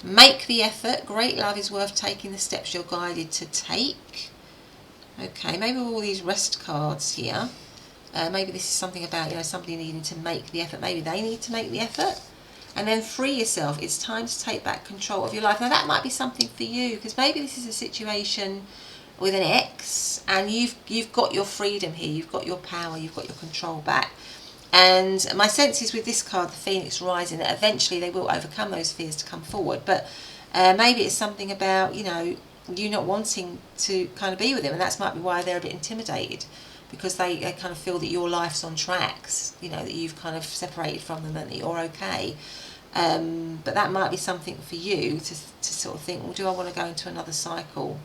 Make the effort. Great love is worth taking the steps you're guided to take. Okay, maybe all these rest cards here. Maybe this is something about, you know, somebody needing to make the effort. Maybe they need to make the effort. And then free yourself. It's time to take back control of your life. Now, that might be something for you, because maybe this is a situation with an ex, and you've got your freedom here, you've got your power, you've got your control back. And my sense is with this card, the Phoenix rising, that eventually they will overcome those fears to come forward. But maybe it's something about, you know, you not wanting to kind of be with them, and that's might be why they're a bit intimidated, because they kind of feel that your life's on tracks, you know, that you've kind of separated from them and that you're okay. But that might be something for you to sort of think, well, do I want to go into another cycle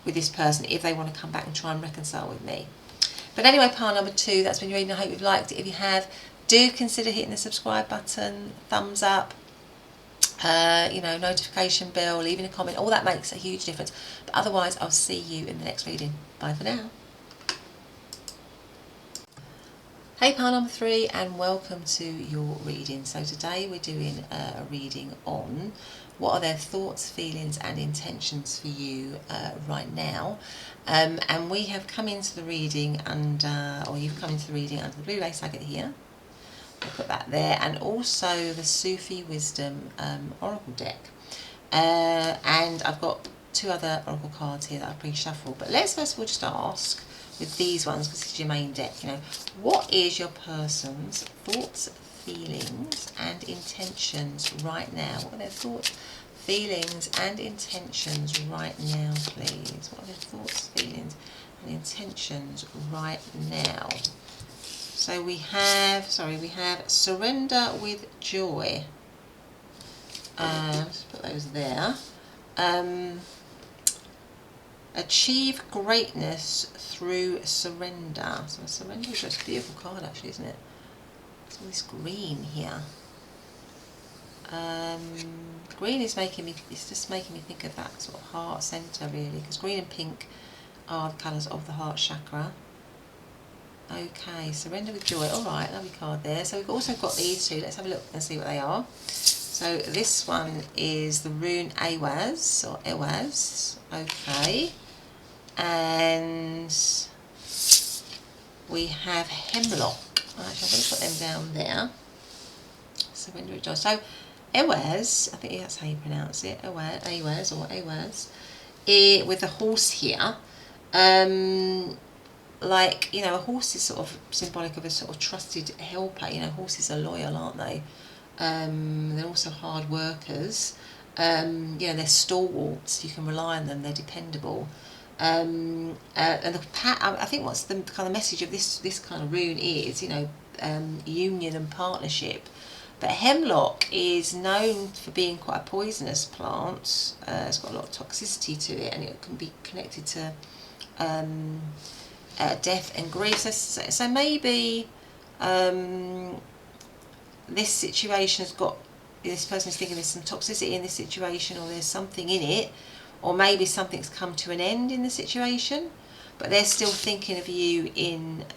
with this person if they want to come back and try and reconcile with me? But anyway, pile number 2, that's been your reading. I hope you've liked it. If you have, do consider hitting the subscribe button, thumbs up, you know, notification bell, leaving a comment. All that makes a huge difference. But otherwise, I'll see you in the next reading. Bye for now. Hey, pile number 3, and welcome to your reading. So today we're doing a reading on what are their thoughts, feelings and intentions for you right now. And we have come into the reading under, or you've come into the reading under the blue lace agate here. I'll put that there, and also the Sufi Wisdom Oracle deck. And I've got 2 other Oracle cards here that I've pre-shuffled. But let's first of all just ask, with these ones, because it's your main deck, you know, what is your person's thoughts, feelings and intentions right now? What are their thoughts, feelings and intentions right now, please? What are their thoughts, feelings and intentions right now? So we have surrender with joy. Let's put those there. Achieve greatness through surrender. So surrender is just a beautiful card, actually, isn't it? It's all this green here. Green is just making me think of that sort of heart centre, really, because green and pink are the colours of the heart chakra. Okay, surrender with joy. All right, lovely card there. So we've also got these two. Let's have a look and see what they are. So this one is the rune Awaz or Ewaz. Okay, and we have hemlock. Actually, I'm going to put them down there. Surrender with joy. So Ewaz, I think that's how you pronounce it. Awaz or Awaz, with the horse here. Like, you know, a horse is sort of symbolic of a sort of trusted helper. You know, horses are loyal, aren't they? They're also hard workers. You know, they're stalwarts. You can rely on them. They're dependable. And I think what's the kind of message of this kind of rune is, you know, union and partnership. But hemlock is known for being quite a poisonous plant. It's got a lot of toxicity to it, and it can be connected to death and grief. So maybe this situation has got, this person is thinking there's some toxicity in this situation, or there's something in it, or maybe something's come to an end in the situation, but they're still thinking of you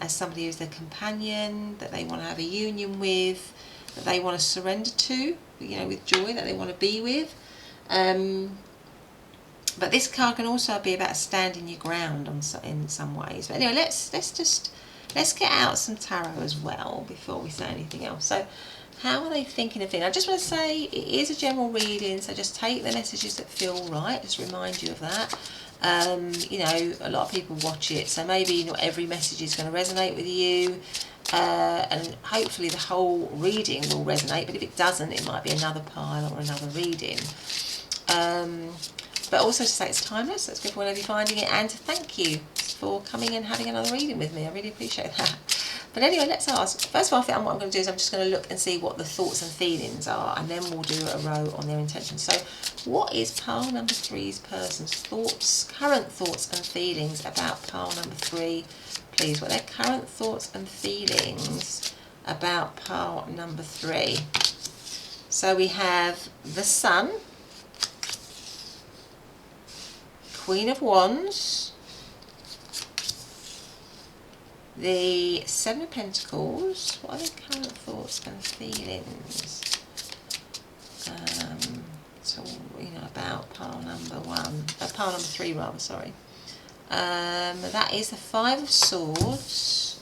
as somebody who's their companion, that they want to have a union with, that they want to surrender to, you know, with joy, that they want to be with. But this card can also be about standing your ground in some ways. But anyway, let's get out some tarot as well before we say anything else. So how are they thinking of it? I just want to say it is a general reading, so just take the messages that feel right. Just remind you of that. You know, a lot of people watch it, so maybe not every message is going to resonate with you. And hopefully the whole reading will resonate, but if it doesn't, it might be another pile or another reading. But also to say it's timeless, that's good whenever you're finding it, and to thank you for coming and having another reading with me. I really appreciate that. But anyway, let's ask. First of all, I think what I'm going to do is I'm just going to look and see what the thoughts and feelings are, and then we'll do a row on their intentions. So what is pile number 3's person's thoughts, current thoughts and feelings about pile number 3? Please, what are their current thoughts and feelings about pile number 3? So we have the Sun, Queen of Wands, the Seven of Pentacles. What are their current thoughts and feelings? So, you know, about pile number 3 rather, sorry. That is the Five of Swords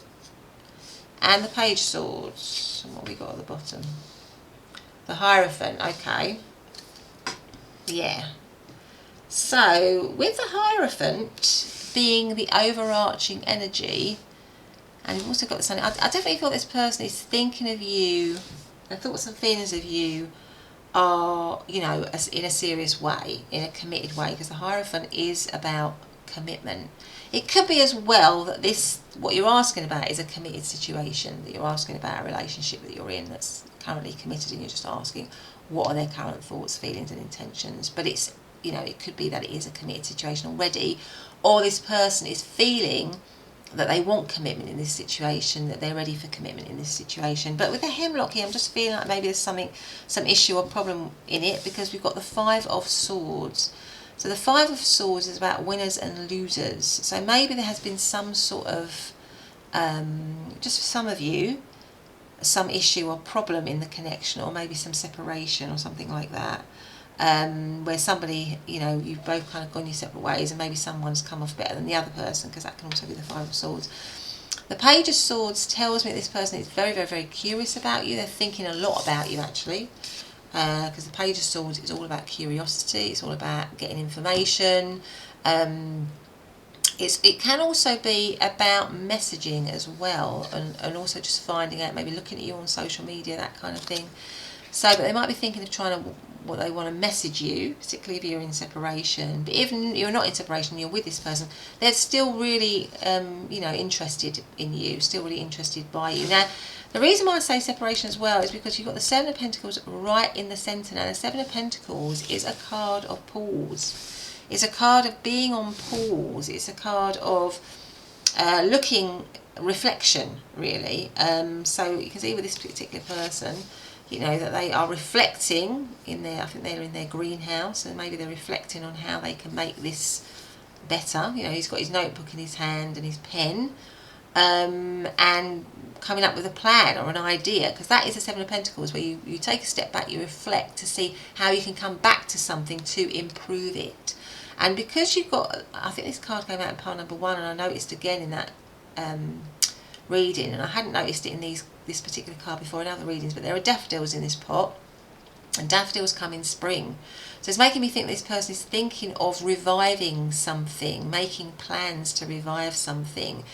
and the Page of Swords. And what have we got at the bottom? The Hierophant, okay. Yeah. So, with the Hierophant being the overarching energy, and you've also got the Sun, I definitely feel this person is thinking of you, their thoughts and feelings of you are, you know, in a serious way, in a committed way, because the Hierophant is about commitment. It could be as well that what you're asking about is a committed situation, that you're asking about a relationship that you're in that's currently committed, and you're just asking what are their current thoughts, feelings and intentions. But it's, you know, it could be that it is a committed situation already, or this person is feeling that they want commitment in this situation, that they're ready for commitment in this situation. But with the hemlock here, I'm just feeling like maybe there's some issue or problem in it, because we've got the Five of Swords. So the Five of Swords is about winners and losers. So maybe there has been some sort of, just for some of you, some issue or problem in the connection, or maybe some separation or something like that. Where somebody, you know, you've both kind of gone your separate ways, and maybe someone's come off better than the other person, because that can also be the Five of Swords. The Page of Swords tells me this person is very, very, very curious about you. They're thinking a lot about you, actually, because the Page of Swords is all about curiosity. It's all about getting information. it can also be about messaging as well, and also just finding out, maybe looking at you on social media, that kind of thing. So, but they might be thinking of trying to, what they want to message you, particularly if you're in separation. But even if you're not in separation, you're with this person, they're still really, interested in you, still really interested by you. Now, the reason why I say separation as well is because you've got the Seven of Pentacles right in the centre. Now, the Seven of Pentacles is a card of pause. It's a card of being on pause. It's a card of reflection, really. So you can see with this particular person, that they are reflecting I think they're in their greenhouse, and maybe they're reflecting on how they can make this better. He's got his notebook in his hand and his pen, and coming up with a plan or an idea, because that is the Seven of Pentacles, where you take a step back, you reflect to see how you can come back to something to improve it. And because you've got, I think this card came out in pile number 1, and I noticed again in that reading, and I hadn't noticed it in this particular card before in other readings, but there are daffodils in this pot, and daffodils come in spring. So it's making me think this person is thinking of reviving something, making plans to revive something.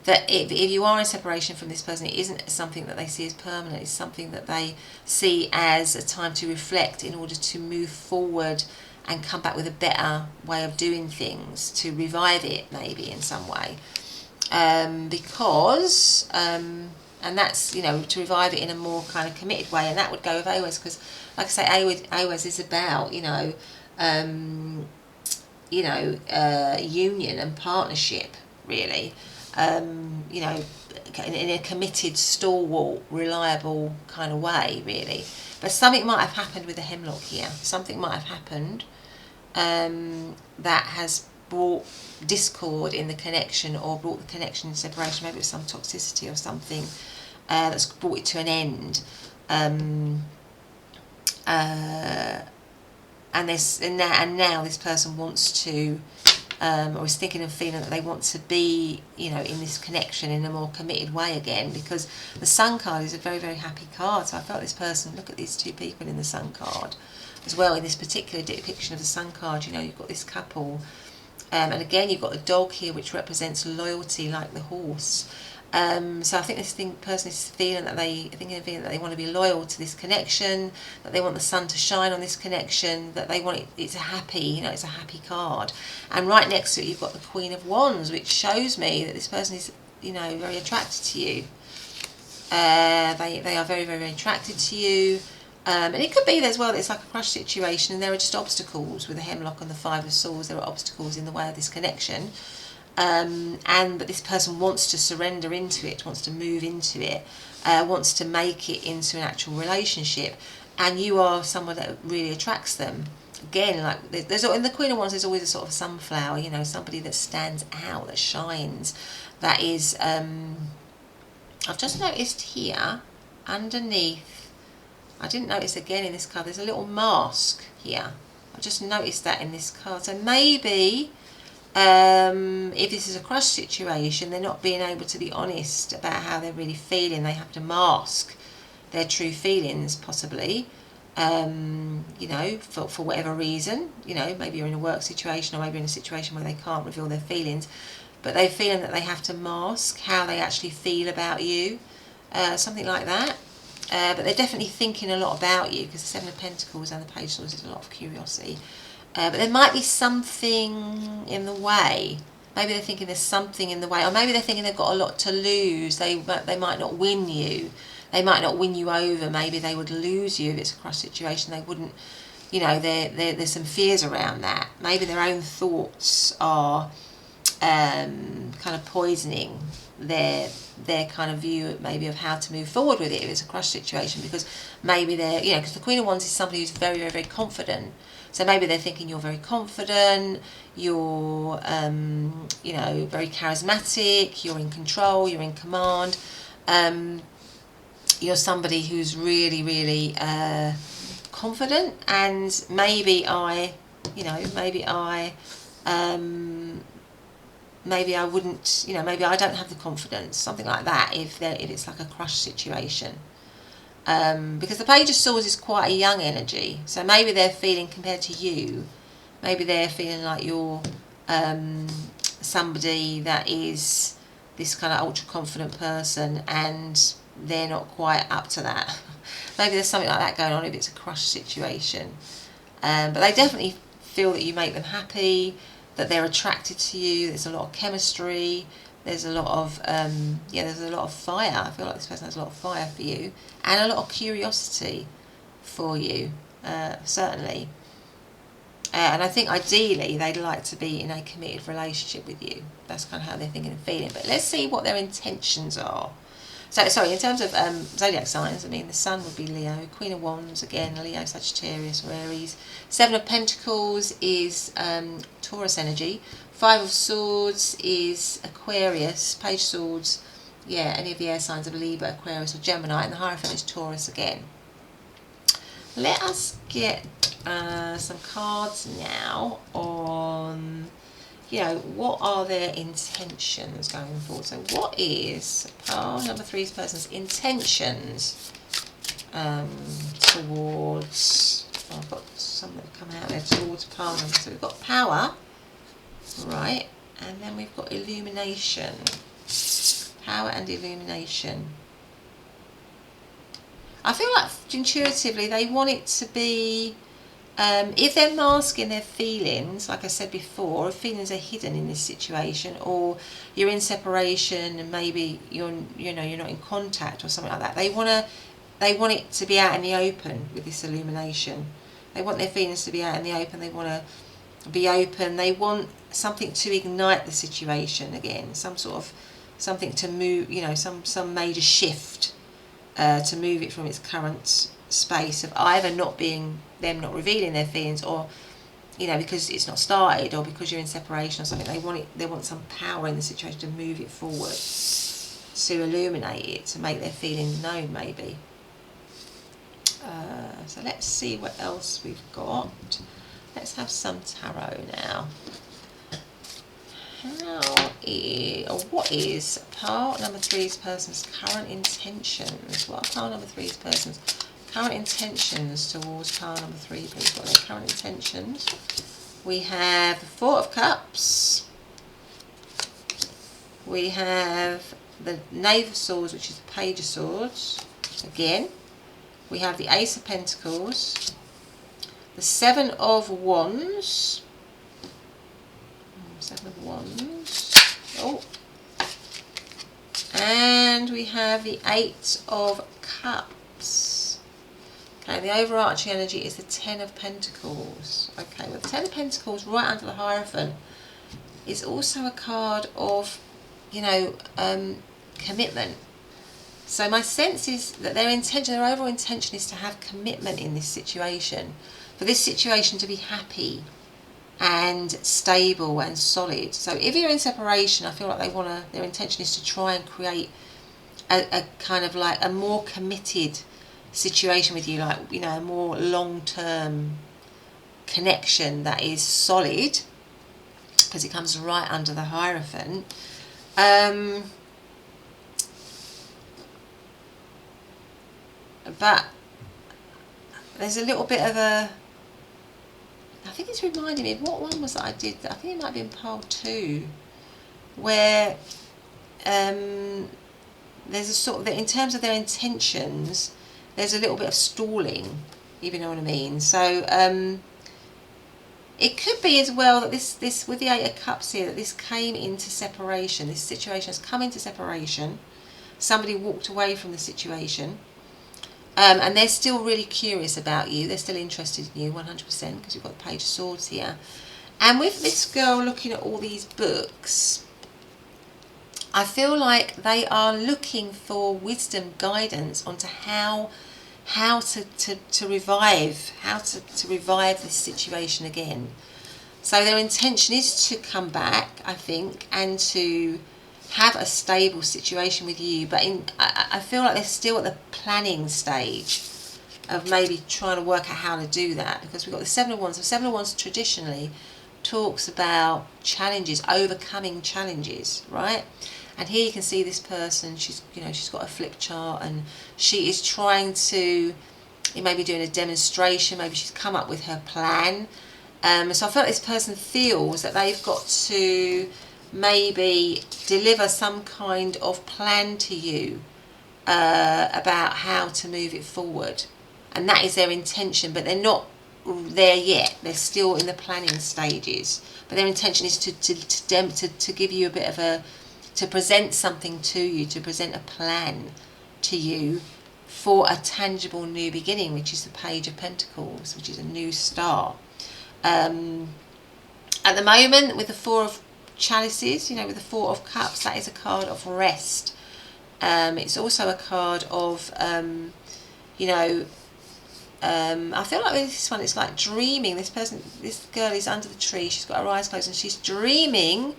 That if you are in separation from this person, it isn't something that they see as permanent, it's something that they see as a time to reflect in order to move forward and come back with a better way of doing things, to revive it maybe in some way. And that's, to revive it in a more kind of committed way, and that would go with Awaz, because like I say, Awaz is about, union and partnership, really, in a committed, stalwart, reliable kind of way, really. But something might have happened with the hemlock here. Something might have happened that has brought discord in the connection, or brought the connection in separation. Maybe it was some toxicity or something that's brought it to an end. And now this person wants to, or is thinking and feeling that they want to be, in this connection in a more committed way again, because the Sun card is a very, very happy card. So I felt this person, look at these two people in the Sun card as well, in this particular depiction of the Sun card. You've got this couple, and again you've got the dog here, which represents loyalty, like the horse. So I think this person is thinking that they want to be loyal to this connection, that they want the sun to shine on this connection, that they want it. It's a happy, it's a happy card. And right next to it, you've got the Queen of Wands, which shows me that this person is, very attracted to you. They are very, very, very attracted to you. And it could be as well that it's like a crush situation, and there are just obstacles with the hemlock and the Five of Swords. There are obstacles in the way of this connection. But this person wants to surrender into it, wants to move into it, wants to make it into an actual relationship, and you are someone that really attracts them. Again, like there's in the Queen of Wands, there's always a sort of sunflower, somebody that stands out, that shines, that is. I've just noticed here underneath. I didn't notice again in this card. There's a little mask here. I just noticed that in this card. So maybe. If this is a crush situation, they're not being able to be honest about how they're really feeling. They have to mask their true feelings, possibly, for whatever reason. Maybe you're in a work situation, or maybe in a situation where they can't reveal their feelings, but they're feeling that they have to mask how they actually feel about you, something like that. But they're definitely thinking a lot about you, because the Seven of Pentacles and the Page of Swords is a lot of curiosity. But there might be something in the way. Maybe they're thinking there's something in the way, or maybe they're thinking they've got a lot to lose. They might not win you. They might not win you over. Maybe they would lose you if it's a crush situation. They wouldn't, there's some fears around that. Maybe their own thoughts are kind of poisoning their kind of view maybe of how to move forward with it if it's a crush situation, because maybe they're, because the Queen of Wands is somebody who's very, very, very confident. So maybe they're thinking you're very confident, you're, very charismatic, you're in control, you're in command. You're somebody who's really, really confident, and maybe I wouldn't, maybe I don't have the confidence, something like that, if it's like a crush situation. Because the Page of Swords is quite a young energy, so maybe they're feeling, compared to you, maybe they're feeling like you're somebody that is this kind of ultra confident person and they're not quite up to that. Maybe there's something like that going on if it's a crush situation. But they definitely feel that you make them happy, that they're attracted to you. There's a lot of chemistry. There's a lot of there's a lot of fire. I feel like this person has a lot of fire for you, and a lot of curiosity for you, certainly. And I think ideally they'd like to be in a committed relationship with you. That's kind of how they're thinking and feeling. But let's see what their intentions are. So, sorry, in terms of zodiac signs, I mean, the Sun would be Leo, Queen of Wands, again, Leo, Sagittarius, or Aries. Seven of Pentacles is Taurus energy. Five of Swords is Aquarius. Page of Swords, yeah, any of the air signs of Libra, Aquarius, or Gemini. And the Hierophant is Taurus again. Let us get some cards now on, what are their intentions going forward? So what is pile number three's person's intentions towards, I've got some that have come out there, towards pile number. So we've got power, right, and then we've got illumination. Power and illumination. I feel like intuitively they want it to be, if they're masking their feelings, like I said before, if feelings are hidden in this situation, or you're in separation and maybe you're not in contact or something like that, they want it to be out in the open with this illumination. They want their feelings to be out in the open. They want to be open. They want something to ignite the situation again, something to move, some major shift. To move it from its current space of either not revealing their feelings, or because it's not started, or because you're in separation or something. They want some power in the situation to move it forward, to illuminate it, to make their feelings known, maybe. So let's see what else we've got. Let's have some tarot now. What is pile number three's person's current intentions? What are pile number three's person's current intentions towards pile number three, please? What are their current intentions? We have the Four of Cups. We have the Knave of Swords, which is the Page of Swords. Again, we have the Ace of Pentacles, the Seven of Wands. Seven of Wands. Oh. And we have the Eight of Cups. Okay, the overarching energy is the Ten of Pentacles. Okay, well, the Ten of Pentacles right under the Hierophant is also a card of, commitment. So my sense is that their overall intention is to have commitment in this situation, for this situation to be happy and stable and solid. So if you're in separation, I feel like their intention is to try and create a kind of like a more committed situation with you, like, a more long-term connection that is solid, because it comes right under the Hierophant. But there's a little bit of I think it's reminding me of what one was that I did. I think it might have been pile 2, where there's a sort of, in terms of their intentions, there's a little bit of stalling, if you know what I mean. So it could be as well that this with the Eight of Cups here, that this came into separation. This situation has come into separation. Somebody walked away from the situation. And they're still really curious about you. They're still interested in you 100%, because you've got the Page of Swords here. And with this girl looking at all these books, I feel like they are looking for wisdom, guidance onto how to revive this situation again. So their intention is to come back, I think, and to have a stable situation with you, but I feel like they're still at the planning stage of maybe trying to work out how to do that, because we've got the Seven of Wands. The Seven of Wands traditionally talks about challenges, overcoming challenges, right? And here you can see this person, she's got a flip chart, and she is trying to, maybe doing a demonstration, maybe she's come up with her plan. So I feel like this person feels that they've got to maybe deliver some kind of plan to you about how to move it forward. And that is their intention, but they're not there yet. They're still in the planning stages. But their intention is to give you a bit of a, to present something to you, to present a plan to you for a tangible new beginning, which is the Page of Pentacles, which is a new start. At the moment, with the Four of Chalices, you know, with the Four of Cups, that is a card of rest. It's also a card of, you know, I feel like with this one, it's like dreaming. This girl is under the tree. She's got her eyes closed and she's dreaming.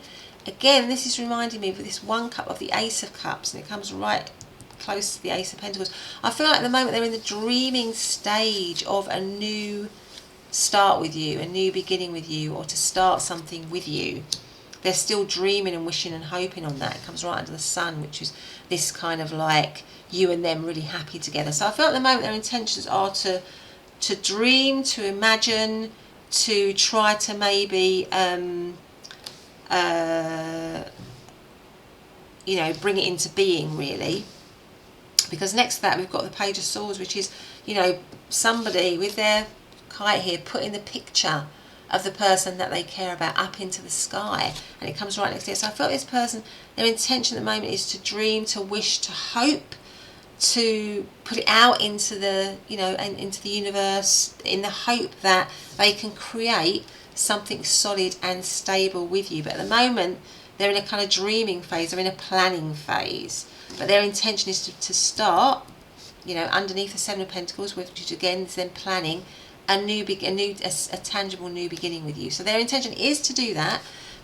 Again, this is reminding me of this one cup of the Ace of Cups, and it comes right close to the Ace of Pentacles. I feel like at the moment they're in the dreaming stage of a new start with you, a new beginning with you, or to start something with you. They're still dreaming and wishing and hoping on that. It comes right under the Sun, which is this kind of like you and them really happy together. So I feel at the moment their intentions are to dream, to imagine, to try to maybe you know, bring it into being, really. Because next to that we've got the Page of Swords, which is, you know, somebody with their kite here putting the picture of the person that they care about up into the sky, and it comes right next to it. So I feel this person, their intention at the moment is to dream, to wish, to hope, to put it out into the, you know, and into the universe, in the hope that they can create something solid and stable with you. But at the moment they're in a kind of dreaming phase, they're in a planning phase, but their intention is to start, you know, underneath the Seven of Pentacles, which again is them planning a tangible new beginning with you. So their intention is to do that,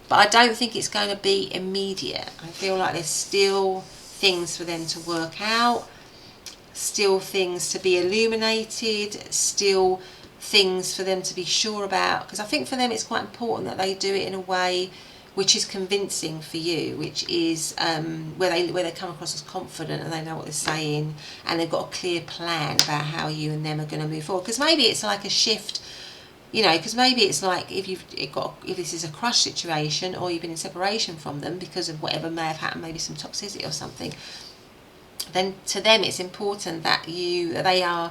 but I don't think it's going to be immediate. I feel like there's still things for them to work out, still things to be illuminated, still things for them to be sure about, because I think for them it's quite important that they do it in a way which is convincing for you, which is where they come across as confident and they know what they're saying, and they've got a clear plan about how you and them are going to move forward. Because maybe it's like a shift, you know, because maybe it's like if this is a crush situation, or you've been in separation from them because of whatever may have happened, maybe some toxicity or something, then to them it's important that they are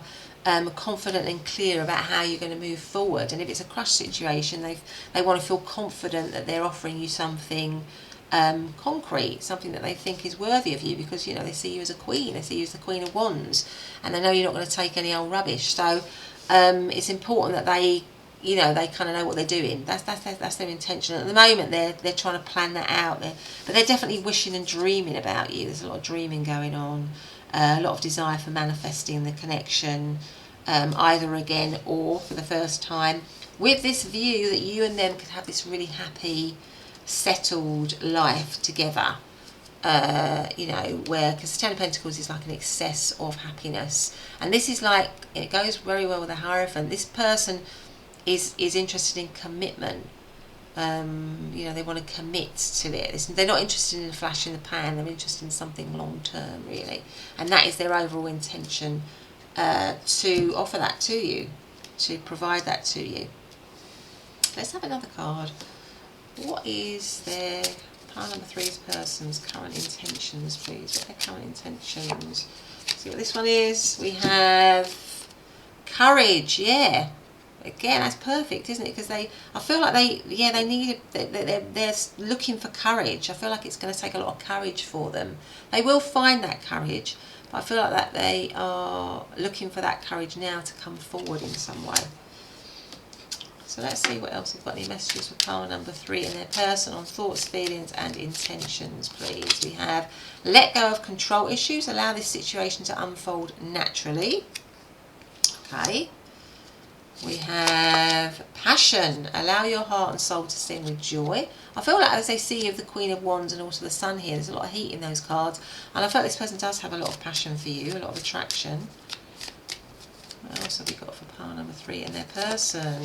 confident and clear about how you're going to move forward. And if it's a crush situation, they want to feel confident that they're offering you something concrete, something that they think is worthy of you, because, you know, they see you as a queen, they see you as the Queen of Wands, and they know you're not going to take any old rubbish. So it's important that they, you know, they kind of know what they're doing. That's their intention. At the moment they're trying to plan that out there, but they're definitely wishing and dreaming about you. There's a lot of dreaming going on, a lot of desire for manifesting the connection, either again or for the first time, with this view that you and them could have this really happy, settled life together. You know, where, because the Ten of Pentacles is like an excess of happiness, and this is like, it goes very well with the Hierophant. This person is interested in commitment. You know, they want to commit to it. They're not interested in a flash in the pan, they're interested in something long term, really, and that is their overall intention, to offer that to you, to provide that to you. Let's have another card. What is their pile number 3's person's current intentions, please? What are their current intentions? See what this one is. We have courage. Yeah, again, that's perfect, isn't it? Because I feel like they're looking for courage. I feel like it's going to take a lot of courage for them. They will find that courage, but I feel like that they are looking for that courage now to come forward in some way. So let's see what else we've got. Any messages for pile number 3 and their person on thoughts, feelings and intentions, please. We have let go of control issues, allow this situation to unfold naturally. Okay. We have passion, allow your heart and soul to sing with joy. I feel like as they see you of the Queen of Wands and also the Sun here, there's a lot of heat in those cards, and I feel like this person does have a lot of passion for you, a lot of attraction. What else have we got for pile number 3 and their person?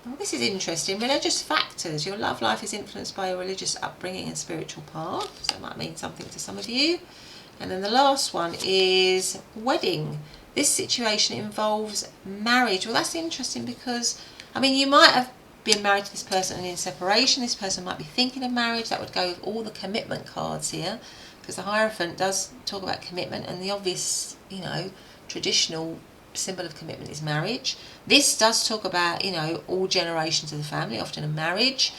Oh, this is interesting. Religious factors. Your love life is influenced by your religious upbringing and spiritual path. So that might mean something to some of you. And then the last one is wedding. This situation involves marriage. Well, that's interesting because, I mean, you might have being married to this person and in separation. This person might be thinking of marriage. That would go with all the commitment cards here, because the Hierophant does talk about commitment, and the obvious, you know, traditional symbol of commitment is marriage. This does talk about, you know, all generations of the family, often a marriage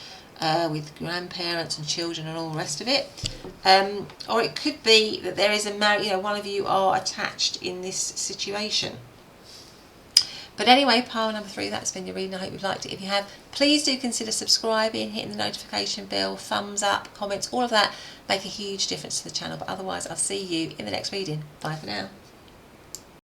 with grandparents and children and all the rest of it. Or it could be that there is a marriage, you know, one of you are attached in this situation. But anyway, pile number 3, that's been your reading. I hope you've liked it. If you have, please do consider subscribing, hitting the notification bell, thumbs up, comments, all of that make a huge difference to the channel. But otherwise, I'll see you in the next reading. Bye for now.